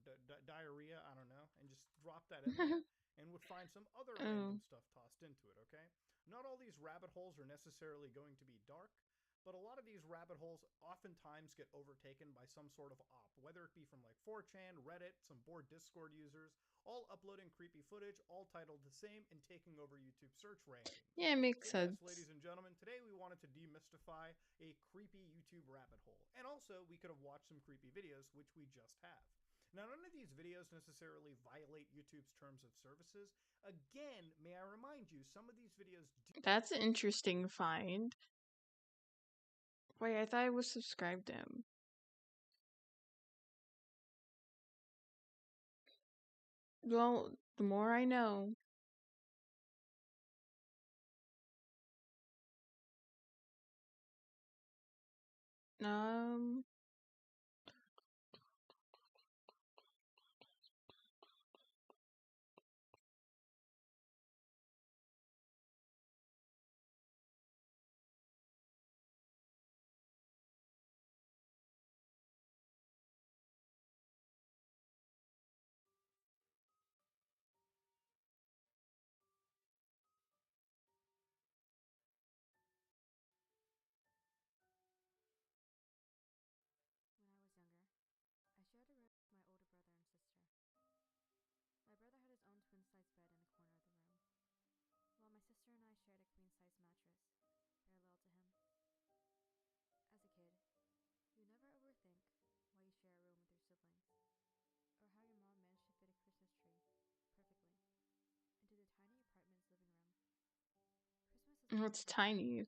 diarrhea, I don't know, and just dropped that in there. And would find some other random stuff tossed into it, okay? Not all these rabbit holes are necessarily going to be dark, but a lot of these rabbit holes oftentimes get overtaken by some sort of op, whether it be from like 4chan, Reddit, some bored Discord users, all uploading creepy footage, all titled the same, and taking over YouTube search rankings. Yeah, it makes sense. Yes, ladies and gentlemen, today we wanted to demystify a creepy YouTube rabbit hole. And also, we could have watched some creepy videos, which we just have. Now, none of these videos necessarily violate YouTube's terms of services. Again, may I remind you, some of these videos do... That's an interesting find. Wait, I thought I was subscribed to him. Well, the more I know. It's tiny.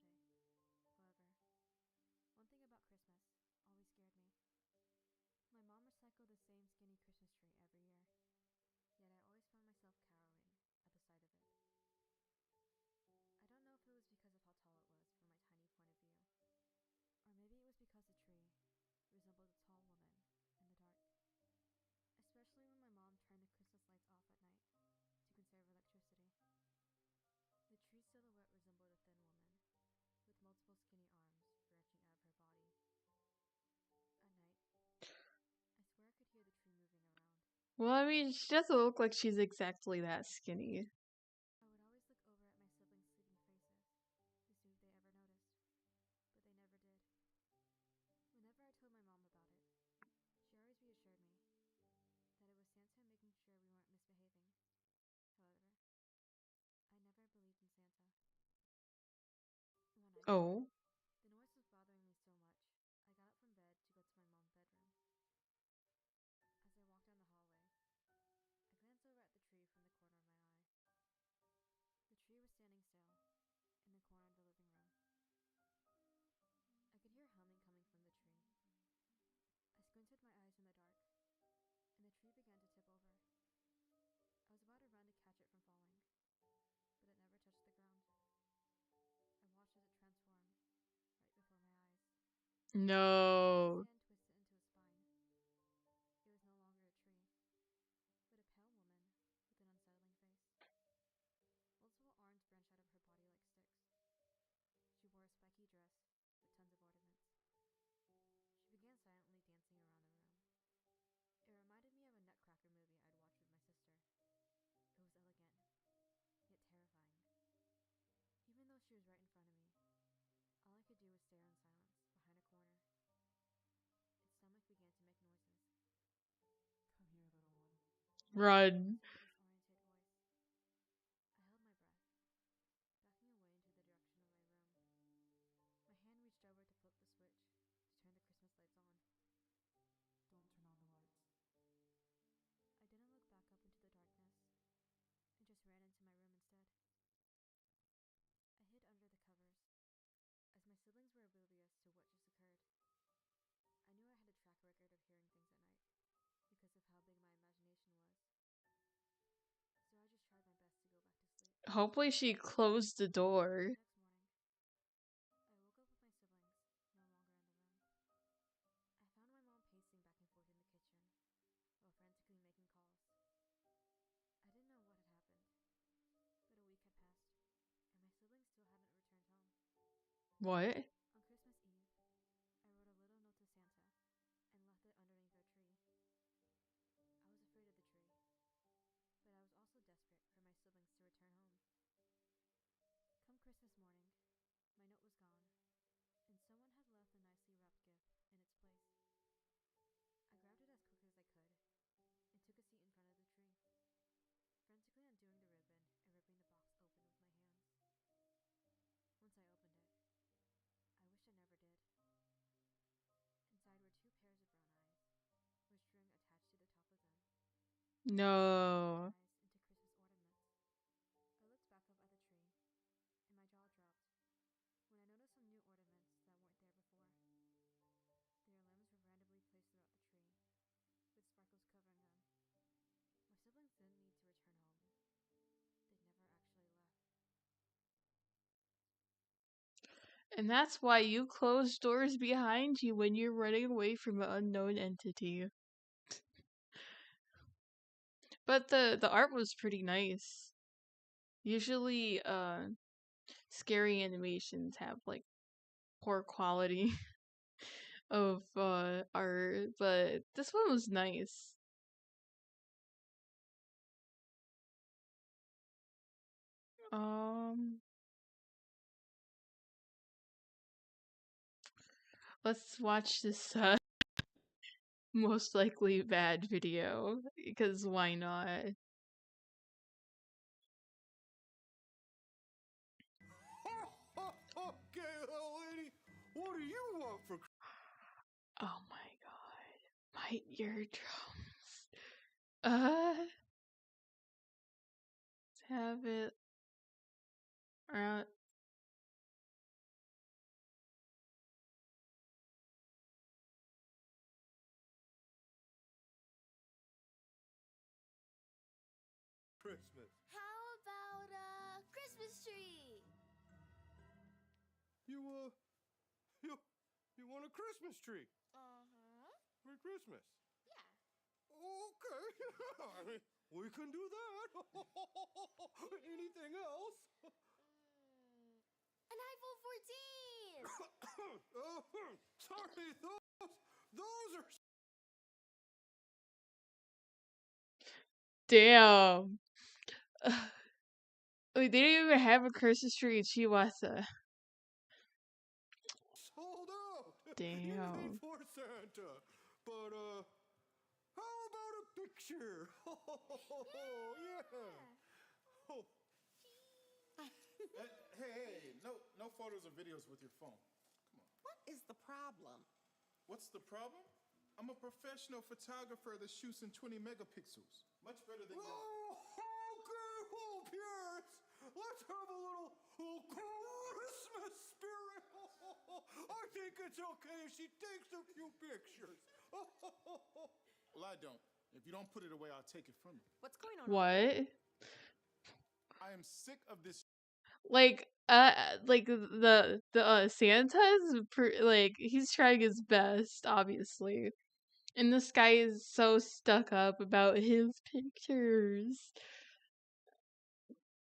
Well, I mean, she doesn't look like she's exactly that skinny. Oh. No. His hand twisted into his spine. It was no longer a tree, but a pale woman with an unsettling face. Multiple arms branched out of her body like sticks. She wore a spiky dress with tons of ornaments. She began silently dancing around the room. It reminded me of a Nutcracker movie I'd watched with my sister. It was elegant, yet terrifying. Even though she was right in front of me, all I could do was stare in silence behind a corner. Its stomach began to make noises. Come here, little one. Run. Said a disoriented voice. I held my breath, backing away into the direction of my room. My hand reached over to flip the switch to turn the Christmas lights on. Don't turn on the lights. I didn't look back up into the darkness and just ran into my room instead. I hid under the covers, as my siblings were oblivious to what just occurred. I knew I had a track record of hearing things at night, because of how big my imagination was. So I just tried my best to go back to sleep. Hopefully she closed the door. The next morning, I woke up with my siblings no longer in the room. I found my mom pacing back and forth in the kitchen, while frantically making calls. I didn't know what had happened, but a week had passed, and my siblings still hadn't returned home. What? On Christmas Eve, I wrote a little note to Santa and left it underneath our tree. I was afraid of the tree, but I was also desperate for my siblings to return home. Come Christmas morning, my note was gone, and someone had left a nicely wrapped gift in its place. I grabbed it as quick as I could and took a seat in front of the tree, frantically undoing the ribbon and ripping the box open with my hands. Once I opened it, I wished I never did. Inside were 2 pairs of brown eyes, with string attached to the top of them. No. Eyes into Christmas ornaments. I looked back up at the tree, and my jaw dropped when I noticed some new ornaments that weren't there before. Their limbs were randomly placed throughout the tree, with sparkles covering them. My siblings didn't need to return home. They never actually left. And that's why you close doors behind you when you're running away from an unknown entity. But the art was pretty nice. Usually scary animations have like poor quality of art, but this one was nice. Let's watch this most likely bad video, because why not? Okay, little lady, what do you want for Oh my god. My eardrums. Let's have it around. Christmas? How about a Christmas tree? You want a Christmas tree Uh-huh. for Christmas? Yeah. Okay, I mean, we can do that. Anything else? An iPhone 14! Sorry, those are Damn. Wait, they didn't even have a Christmas tree in Chihuahua. sold out. Damn. Anything for Santa. But how about a picture? Yeah. Oh. Hey, no photos or videos with your phone. Come on. What is the problem? What's the problem? I'm a professional photographer that shoots in 20 megapixels. Much better than your... Okay, well, Pierce, let's have a little Christmas spirit. I think it's okay if she takes a few pictures. Well, I don't. If you don't put it away, I'll take it from you. What's going on? What? I am sick of this. Like, like Santa's like he's trying his best, obviously, and this guy is so stuck up about his pictures,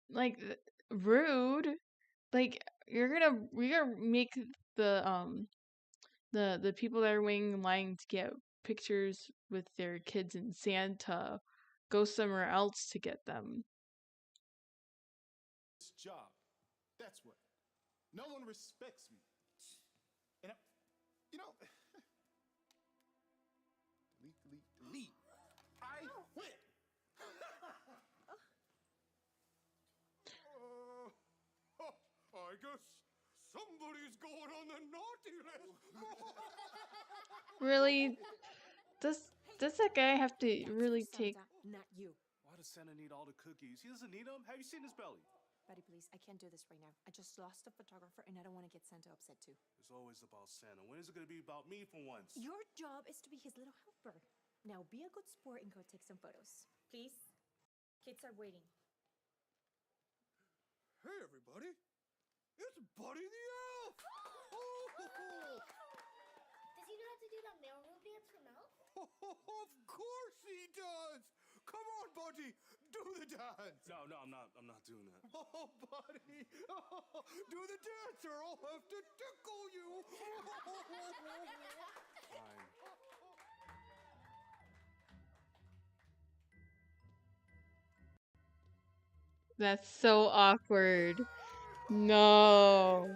like rude. Like we're gonna make the people that are waiting in line to get pictures with their kids and Santa go somewhere else to get them. This job. That's what. No one respects me. And I, you know, delete. I quit. I guess somebody's going on the naughty list. Really? Does that guy have to really take? Not you. Why does Santa need all the cookies? He doesn't need them. Have you seen his belly? Buddy, please, I can't do this right now. I just lost a photographer and I don't want to get Santa upset too. It's always about Santa. When is it going to be about me for once? Your job is to be his little helper. Now be a good sport and go take some photos. Please? Kids are waiting. Hey, everybody. It's Buddy the Elf. Does he know how to do that mailroom dance for Mel? Of course he does. Come on, Buddy. Do the dance. No, I'm not doing that. Oh, Buddy. Do the dance or I'll have to tickle you. Fine. That's so awkward. No. Yeah,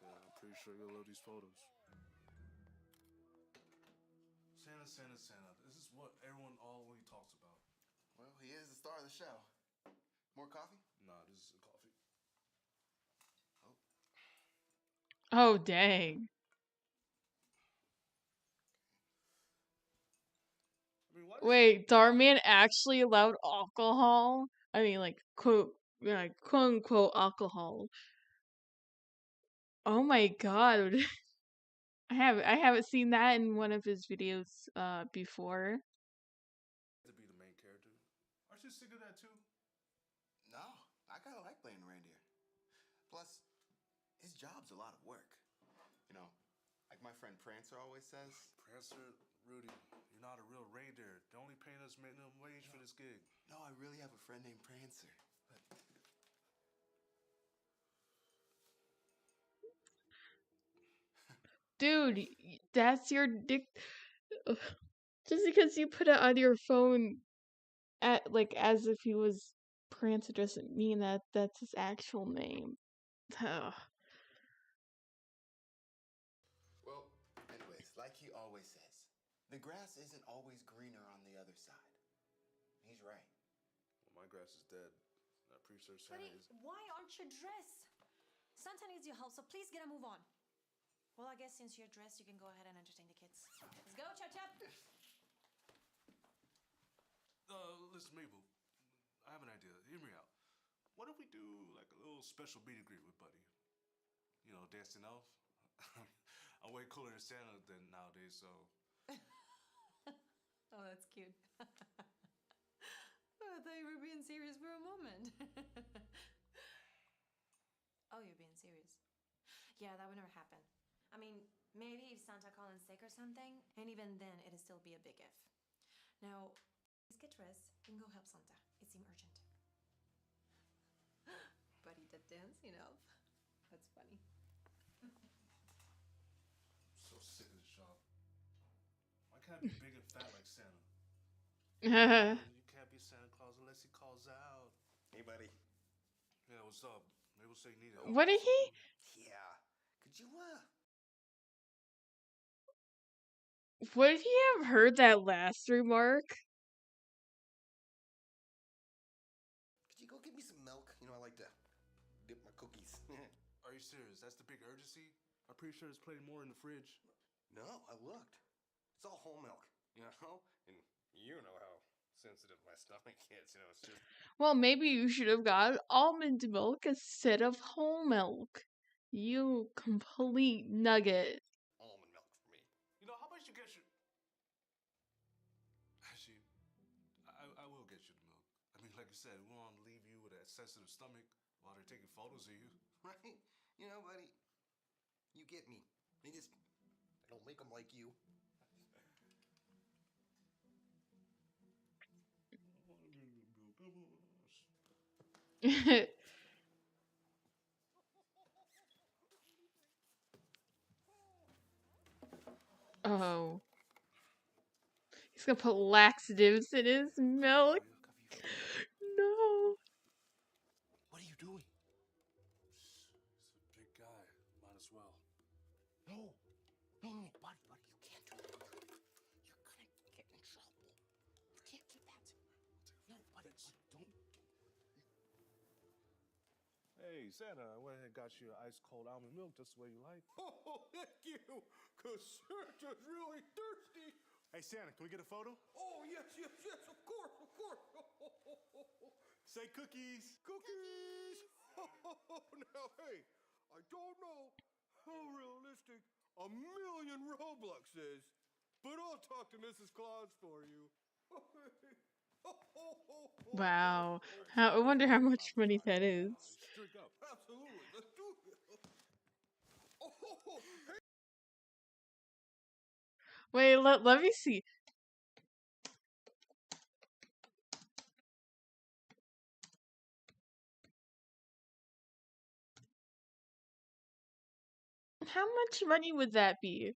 I'm pretty sure you'll love these photos. Santa. This is what everyone always talks about. Well, he is the star of the show. More coffee? Nah, this isn't coffee. Oh dang. I mean, Wait, Darman actually allowed alcohol? I mean, like quote unquote alcohol. Oh my god. I haven't seen that in one of his videos before. To be the main character. Aren't you sick of that too? No, I kind of like playing reindeer. Plus, his job's a lot of work. You know, like my friend Prancer always says. Prancer, Rudy, you're not a real reindeer. They're only paying us minimum wage for this gig. No, I really have a friend named Prancer. But Dude, that's your dick. Just because you put it on your phone at like as if he was Prancer doesn't mean that that's his actual name. Ugh. well, anyways, like he always says, the grass isn't always greener on the other side. He's right. Well, my grass is dead. I'm pretty sure Santa Buddy, is. why aren't you dressed? Santa needs your help, so please get a move on. Well, I guess since you're dressed, you can go ahead and entertain the kids. Let's go, Chop Chop. Listen, Mabel, I have an idea. Hear me out. What if we do like a little special meet and greet with Buddy? You know, dancing elf. I'm way cooler than Santa than nowadays, so. Oh, that's cute. Oh, I thought you were being serious for a moment. Oh, you're being serious. Yeah, that would never happen. I mean, maybe if Santa called in sick or something, and even then, it'd still be a big if. Now, please get dressed and go help Santa. It seems urgent. Buddy the dancing elf. That's funny. So sick of this job. Why can't I be big and fat like Santa? You can't be Santa Claus unless he calls out. Hey, buddy. Yeah, what's up? Maybe we'll say you need help. What did he? Yeah. Could you, Would he have heard that last remark? Could you go get me some milk? You know, I like to dip my cookies. Are you serious? That's the big urgency? I'm pretty sure there's plenty more in the fridge. No, I looked. It's all whole milk, you know? And you know how sensitive my stomach gets, you know, it's just... Well, maybe you should have got almond milk instead of whole milk. You complete nugget. Almond milk for me. You know, how about you get your... Actually, I will get you the milk. I mean, like you said, we don't want to leave you with that sensitive stomach while they're taking photos of you. Right? You know, buddy, you get me. They don't make them like you. Oh. He's gonna put laxatives in his milk. No. What are you doing? He's a big guy. Might as well. No, buddy, you can't do that. You're gonna get in trouble. You can't do that. No, buddy, don't. Hey, Santa, I went ahead and got you ice cold almond milk just the way you like. Oh, thank you, because Santa's really thirsty. Hey, Santa, can we get a photo? Oh, yes, of course. Say cookies. Cookies! Now, hey, I don't know how realistic a million Robux is, but I'll talk to Mrs. Claus for you. Wow. I wonder how much money that is. Drink up. Absolutely. Let's do it. Hey. Wait, let me see. How much money would that be?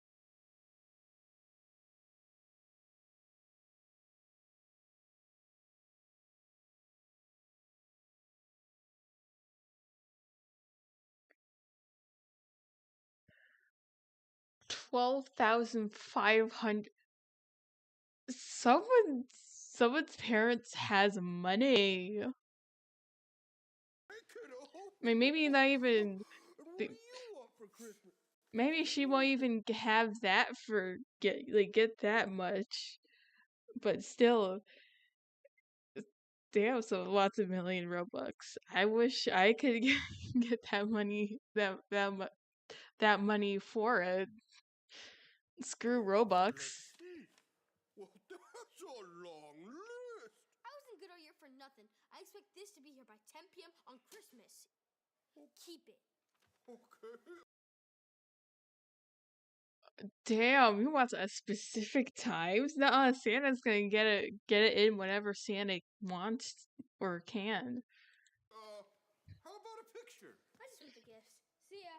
$12,500. Someone's parents has money. I mean, maybe not even. Maybe she won't even have that for get that much, but still, they have lots of million Robux. I wish I could get that money that money for it. Screw Robux. Well, that's a long list. I wasn't good all year for nothing. I expect this to be here by 10 p.m. on Christmas. Keep it. Okay. Damn, he wants a specific times? Nuh-uh, Santa's gonna get it in whenever Santa wants or can. How about a picture? I just want the gifts. See ya.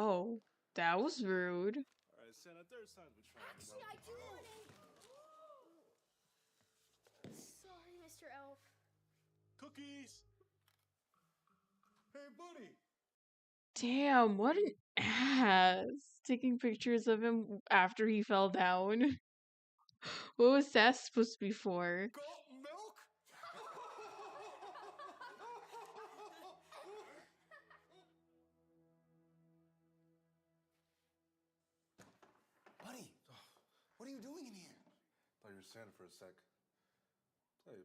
Oh, that was rude. Alright, Santa, there's time to try. Actually, I do want it. Sorry, Mr. Elf. Cookies. Hey, buddy. Damn, what an ass. Taking pictures of him after he fell down. What was that supposed to be for? Got milk? Buddy, what are you doing in here? Thought you were Santa for a sec. Hey,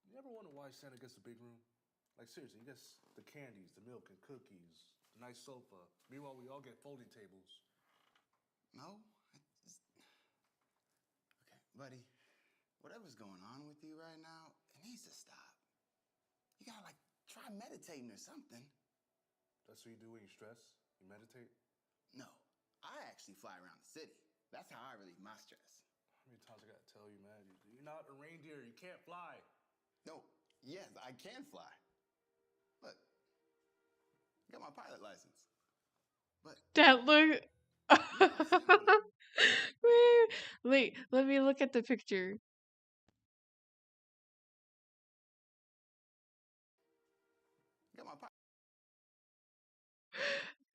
you ever wonder why Santa gets the big room? Like, seriously, he gets the candies, the milk and cookies, the nice sofa. Meanwhile, we all get folding tables. No? Okay, buddy, whatever's going on with you right now, it needs to stop. You gotta, try meditating or something. That's what you do when you stress? You meditate? No, I actually fly around the city. That's how I relieve my stress. How many times I gotta tell you, man? You're not a reindeer. You can't fly. No, yes, I can fly. Look, I got my pilot license. But that look. Wait, let me look at the picture. got my pilot.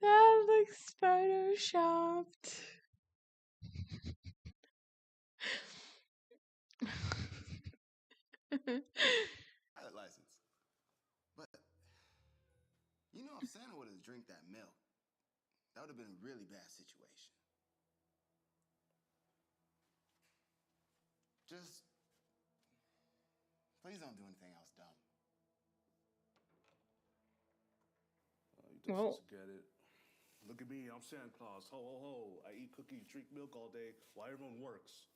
That looks photoshopped. Pilot license. But you know, if Santa would have drank that milk, that would have been a really bad situation. Just please don't do anything else dumb. You think Well. she's get it? Look at me, I'm Santa Claus. Ho, ho, ho. I eat cookies, drink milk all day while everyone works.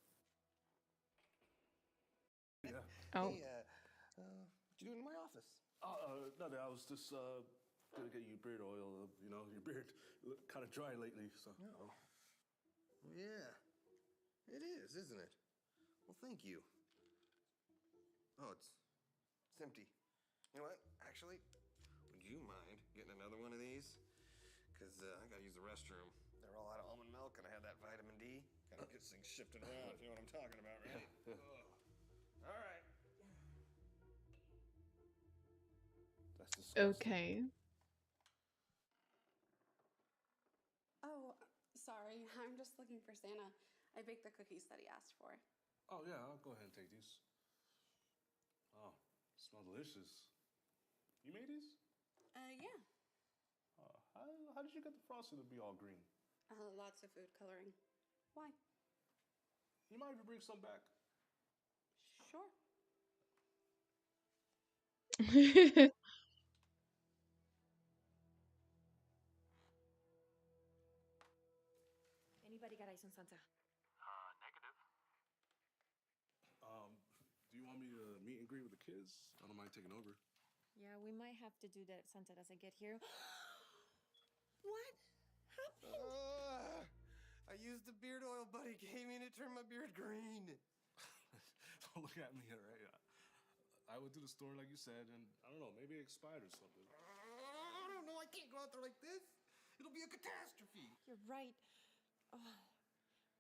Yeah. Oh. Hey, what you doing in my office? Nothing. I was just Gonna get you beard oil. You know, your beard kind of dry lately, so. Oh. Yeah. It is, isn't it? Well, thank you. Oh, it's empty. You know what? Actually, would you mind getting another one of these? Because I gotta use the restroom. They're all out of almond milk, and I had that vitamin D. Gotta get things shifted around, if you know what I'm talking about, right? Yeah. All right. That's disgusting. Okay. Oh, sorry. I'm just looking for Santa. I baked the cookies that he asked for. Oh, yeah, I'll go ahead and take these. Oh, smell delicious. You made these? Yeah. Oh, how did you get the frosting to be all green? Lots of food coloring. Why? You mind if you bring some back? Sure. Anybody got ice on Santa? Negative. Do you want me to meet and greet with the kids? I don't mind taking over. Yeah, we might have to do that if Santa doesn't get here. What happened? I used the beard oil Buddy gave me and it turned my beard green. Don't look at me, all right? I went to the store like you said, and I don't know, maybe it expired or something. I don't know. I can't go out there like this. It'll be a catastrophe. You're right. Oh,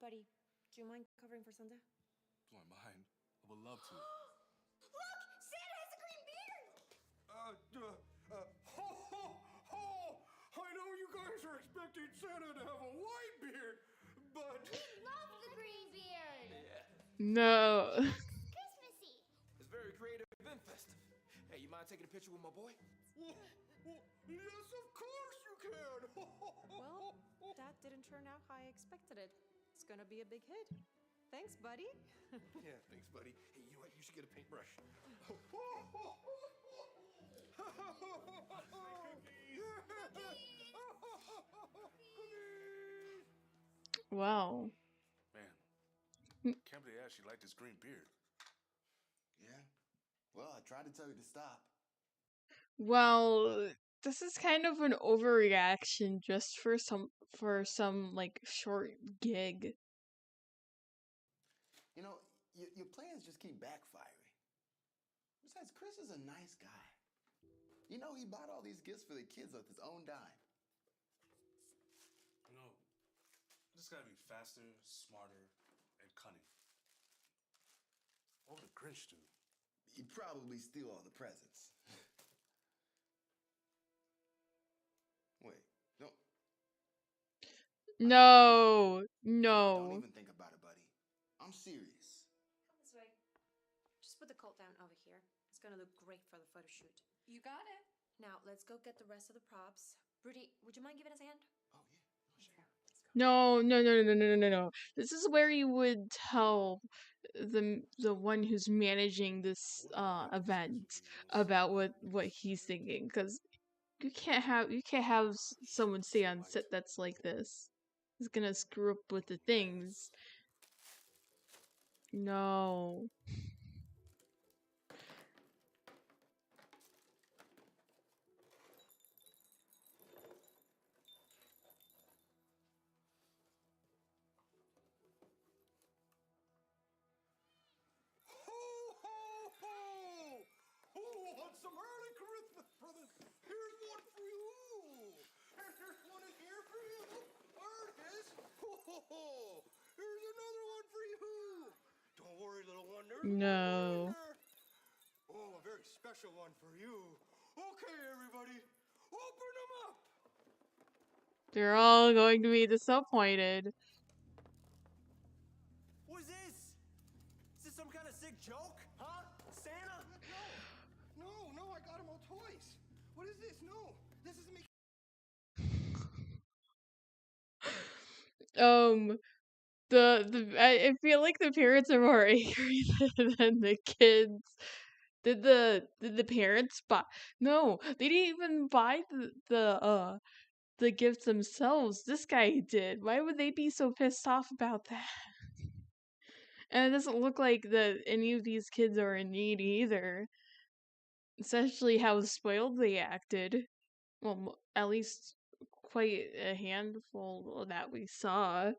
buddy, do you mind covering for Santa? Do I mind? I would love to. Look! Santa has a green beard! Ho, ho, ho! I know you guys are expecting Santa to have a white beard, but... We love the green beard! No. Christmassy! It's very creative and festive. Hey, you mind taking a picture with my boy? Yes, of course you can! Well, that didn't turn out how I expected it. It's gonna be a big hit. Thanks, buddy. Yeah, thanks, buddy. Hey, you know what? You should get a paintbrush. Wow. Man, can't believe I actually like this green beard. Yeah. Well, I tried to tell you to stop. Well, this is kind of an overreaction just for some like short gig. You know, your plans just keep backfiring. Besides, Chris is a nice guy. You know, he bought all these gifts for the kids with his own dime. You know, just gotta be faster, smarter, and cunning. What would the Grinch do? He'd probably steal all the presents. Wait, don't. No. Don't No. even think about it, buddy. I'm serious. Come this way. Just put the coat down over here. It's gonna look great for the photo shoot. You got it. Now, let's go get the rest of the props. Rudy, would you mind giving us a hand? Oh, yeah. Sure. Let's go. No, no, no, no, no, no, no, no. This is where you would tell the one who's managing this event about what he's thinking, because you can't have someone stay on set that's like this. It's gonna screw up with the things. No. Who wants some early Christmas presents? Here's one for you. And here's one in here for you. There it is. Here's another one for you. Don't worry, little one. There's No. one there. Oh, a very special one for you. Okay, everybody, open them up. They're all going to be disappointed. What is this? Is this some kind of sick joke? Huh? Santa? No, I got them all toys. What is this? No, this isn't me. I feel like the parents are more angry than the kids. Did the parents buy? No, they didn't even buy the gifts themselves. This guy did. Why would they be so pissed off about that? And it doesn't look like that any of these kids are in need either. Especially how spoiled they acted. Well, at least quite a handful that we saw.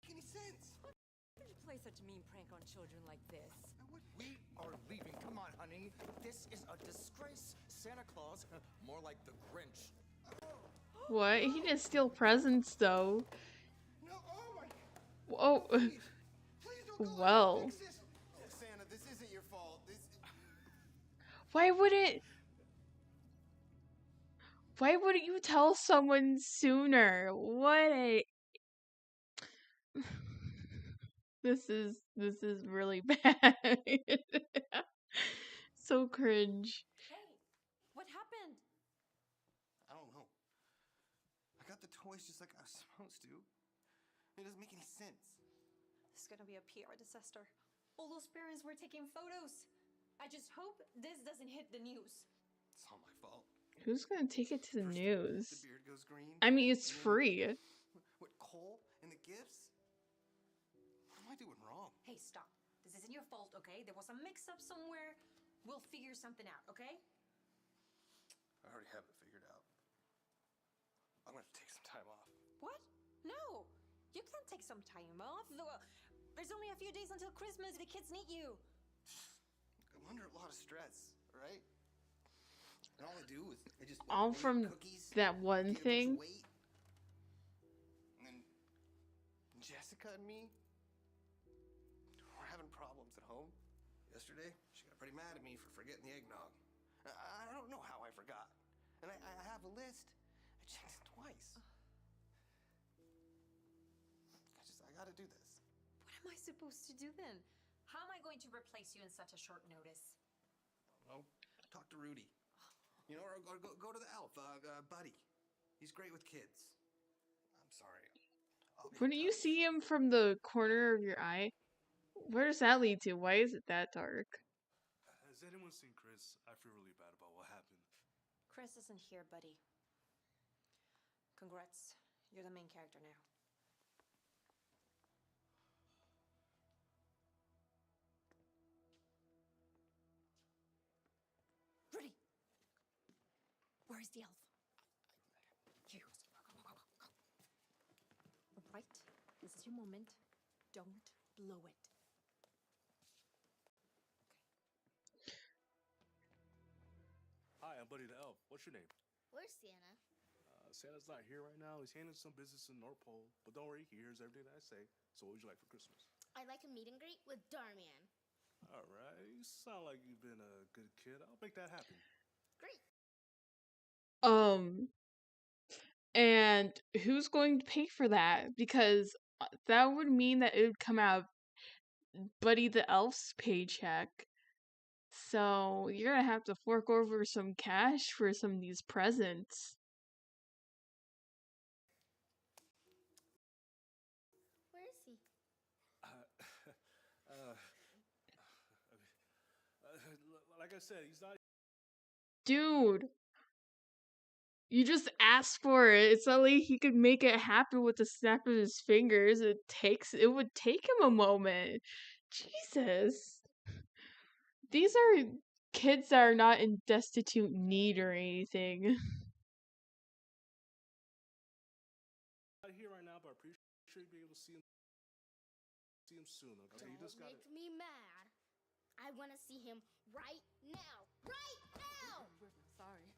Any sense? Why would you play such a mean prank on children like this? We are leaving. Come on, honey. This is a disgrace. Santa Claus, more like the Grinch. What? He didn't steal presents, though. No, oh my. Whoa. Please don't go Well. fix this. Santa, this isn't your fault. Why wouldn't you tell someone sooner? What a... This is really bad. So cringe. Hey, what happened? I don't know. I got the toys just like I was supposed to. It doesn't make any sense. This is gonna be a PR disaster. All those parents were taking photos. I just hope this doesn't hit the news. It's all my fault. Who's gonna take it to the news? The beard goes green. I mean, it's free. What, Cole and the gifts? What am I doing wrong? Hey, stop. This isn't your fault, okay? There was a mix-up somewhere. We'll figure something out, okay? I already have it figured out. I'm gonna have to take some time off. What? No! You can't take some time off. There's only a few days until Christmas. The kids need you. I'm under a lot of stress, right? And all I do is I just All make from cookies, that one gain a bunch of thing. weight. And then Jessica and me, we're having problems at home. Yesterday, she got pretty mad at me for forgetting the eggnog. I don't know how I forgot. And I have a list. I checked it twice. I gotta do this. What am I supposed to do then? How am I going to replace you in such a short notice? Well, talk to Rudy. You know, or go to the elf, Buddy. He's great with kids. I'm sorry. Wouldn't you see him from the corner of your eye? Where does that lead to? Why is it that dark? Has anyone seen Chris? I feel really bad about what happened. Chris isn't here, buddy. Congrats. You're the main character now. Rudy! Where is the elf? Here he goes. All right, this is your moment. Don't blow it. Hi, I'm Buddy the Elf. What's your name? Where's Santa? Santa's not here right now. He's handling some business in North Pole. But don't worry, he hears everything that I say. So what would you like for Christmas? I'd like a meet and greet with Darman. All right. You sound like you've been a good kid. I'll make that happen. Great. And who's going to pay for that? Because that would mean that it would come out of Buddy the Elf's paycheck. So you're gonna have to fork over some cash for some of these presents. Where is he? Like I said, he's not. Dude, you just asked for it. It's not like he could make it happen with the snap of his fingers. It would take him a moment. Jesus. These are kids that are not in destitute need or anything. Not here right now, but I'm pretty sure you'll be able to see him soon. Okay, you just Don't gotta. make me mad. I want to see him right now. Right now! Sorry.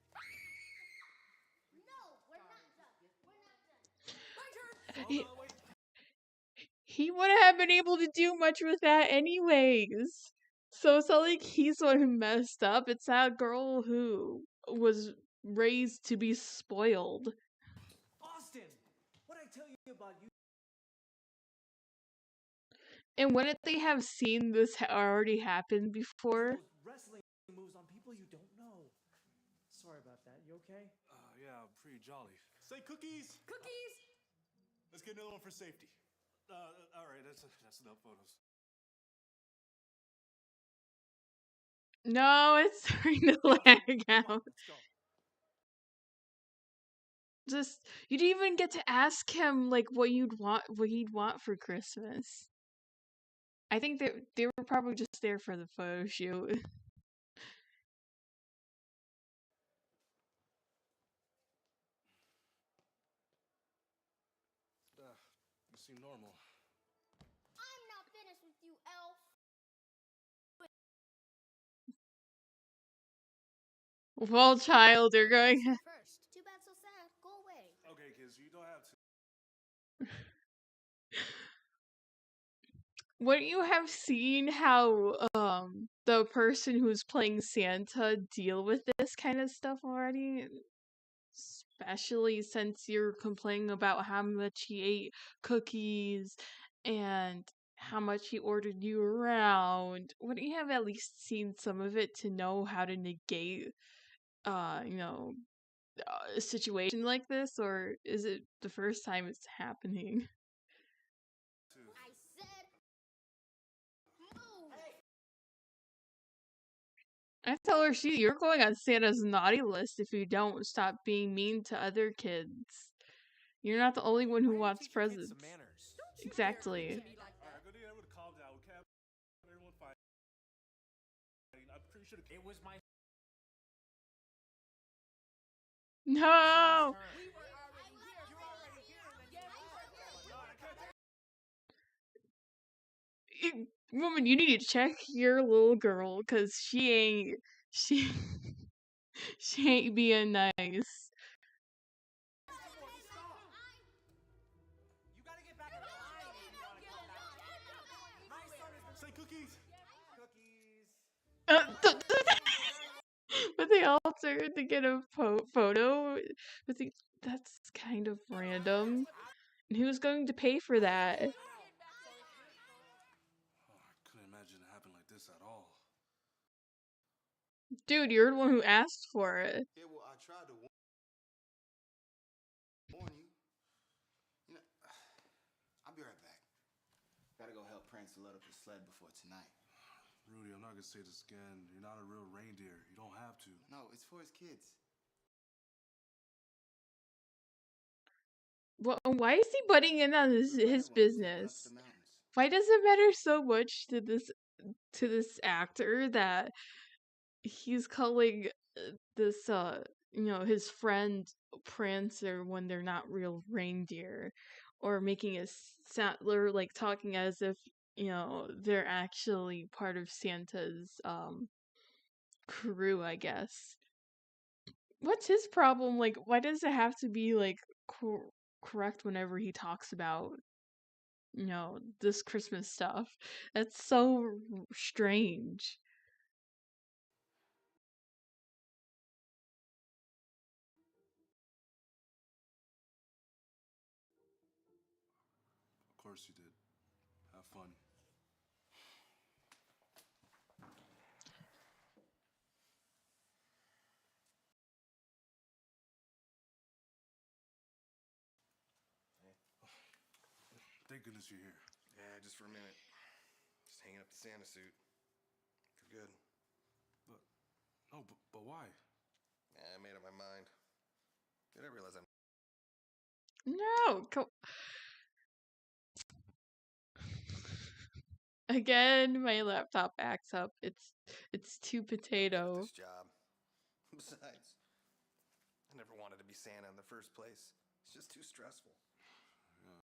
No, we're not done. We're not done. Oh, no, wait. He wouldn't have been able to do much with that anyways. So it's not like he's the one who messed up. It's that girl who was raised to be spoiled. Austin, what I tell you about you? And wouldn't they have seen this already happen before? Those wrestling moves on people you don't know. Sorry about that. You okay? Yeah, I'm pretty jolly. Say cookies. Cookies! Let's get another one for safety. All right, that's enough photos. No, it's starting to lag out. Let's go. Just you didn't even get to ask him like what he'd want for Christmas. I think they were probably just there for the photo shoot. seem normal. I'm not finished with you, elf. Well, child, you're going. First. Too bad, so sad. Go away. Okay, kids, you don't have to. Wouldn't you have seen how the person who's playing Santa deal with this kind of stuff already? Especially since you're complaining about how much he ate cookies and how much he ordered you around. Wouldn't you have at least seen some of it to know how to negate you know, a situation like this, or is it the first time it's happening? I said move. I tell her you're going on Santa's naughty list if you don't stop being mean to other kids. You're not the only one who wants presents. Exactly. Alright, go to everyone calm down. We can't have everyone fighting. I'm pretty sure it was my No! Woman, you need to check your little girl, cause she she ain't being nice. Say cookies. But they all turn to get a photo. But that's kind of random. And who's going to pay for that? Oh, I couldn't imagine it happened like this at all. Dude, you're the one who asked for it. Yeah, well, I tried to warn you. You know, I'll be right back. Gotta go help Prancer load up his sled before tonight. Rudy, I'm not gonna say this again. You're not a real reindeer. You don't have to. No, it's for his kids. Well, why is he butting in on his business? Why does it matter so much to this actor that he's calling this his friend Prancer when they're not real reindeer, or making it sound or like talking as if they're actually part of Santa's crew, I guess. What's his problem? Like, why does it have to be like correct whenever he talks about this Christmas stuff? That's so strange. Of course you did. Have fun. Thank goodness you're here. Yeah, just for a minute. Just hanging up the Santa suit. For good. But why? Yeah, I made up my mind. Did I realize I'm... No! Again, my laptop acts up. It's too potato. This job. Besides, I never wanted to be Santa in the first place. It's just too stressful. Yeah.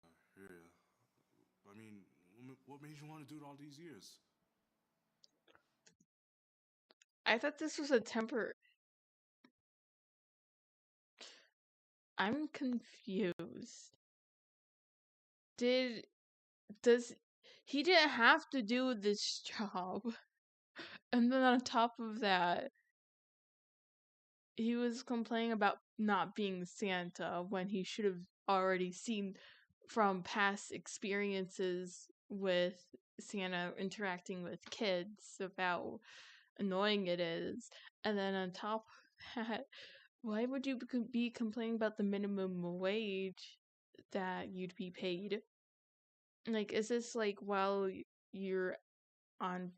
I hear ya. I mean, what made you want to do it all these years? I thought this was a temper. I'm confused. He didn't have to do this job. And then on top of that, he was complaining about not being Santa when he should have already seen from past experiences with Santa interacting with kids about annoying it is. And then on top of that, why would you be complaining about the minimum wage that you'd be paid? Like, is this like while you're on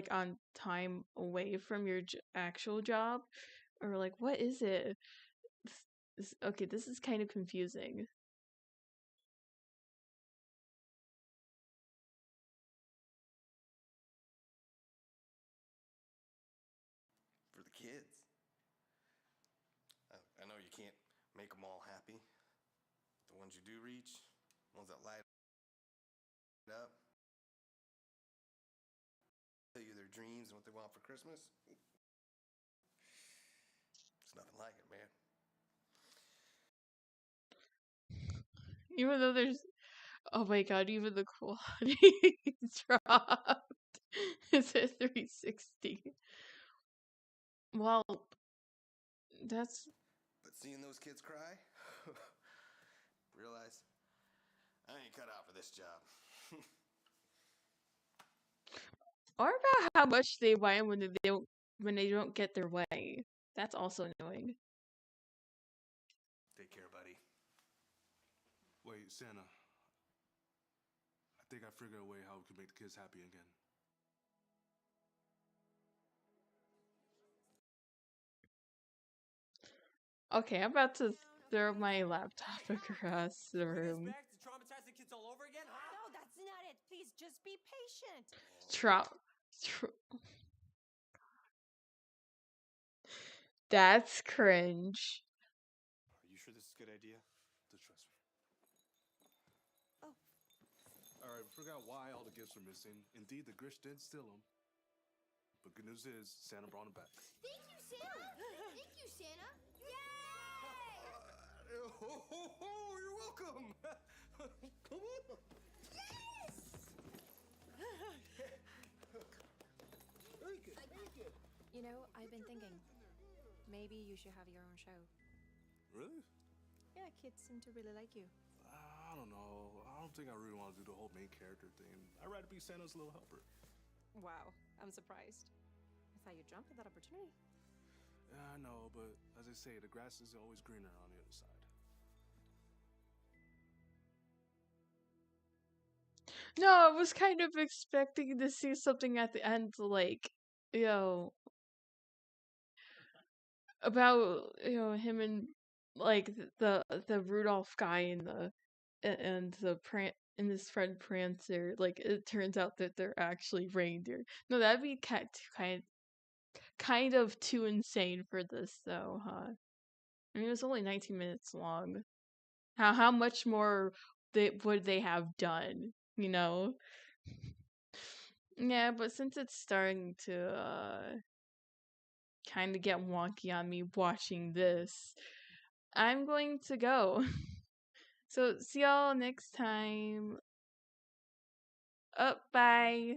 on time away from your actual job, or like what is it? Okay, this is kind of confusing. For the kids. I know you can't make them all happy. The ones you do reach, ones that light up, tell you their dreams and what they want for Christmas. It's nothing like it, man. Even though there's, oh my god, even the quality dropped. It's at 360. Well, that's. But seeing those kids cry, realize I ain't cut out for this job. Or about how much they whine when they don't get their way. That's also annoying. Take care, buddy. Wait, Santa. I think I figured a way how we can make the kids happy again. Okay, I'm about to throw my laptop across the room. To traumatize the kids all over again, huh? No, that's not it. Please just be patient. That's cringe. Are you sure this is a good idea? Just trust me. Oh. Alright, we forgot why all the gifts are missing. Indeed, the Grinch did steal them. But good news is, Santa brought them back. Thank you, Santa. Thank you, Santa. Yay! You're welcome. Come on. Yes! Very good. Very good. You know, I've been thinking, maybe you should have your own show. Really? Yeah, kids seem to really like you. I don't know. I don't think I really want to do the whole main character thing. I'd rather be Santa's little helper. Wow, I'm surprised. I thought you'd jump at that opportunity. Yeah, I know, but as they say, the grass is always greener on the other side. No, I was kind of expecting to see something at the end, like, you know, about, you know, him and like the Rudolph guy and his friend Prancer. Like, it turns out that they're actually reindeer. No, that'd be kind of too insane for this, though, huh? I mean, it was only 19 minutes long. How much more would they have done? You know? Yeah, but since it's starting to kind of get wonky on me watching this, I'm going to go. So, see y'all next time. Bye.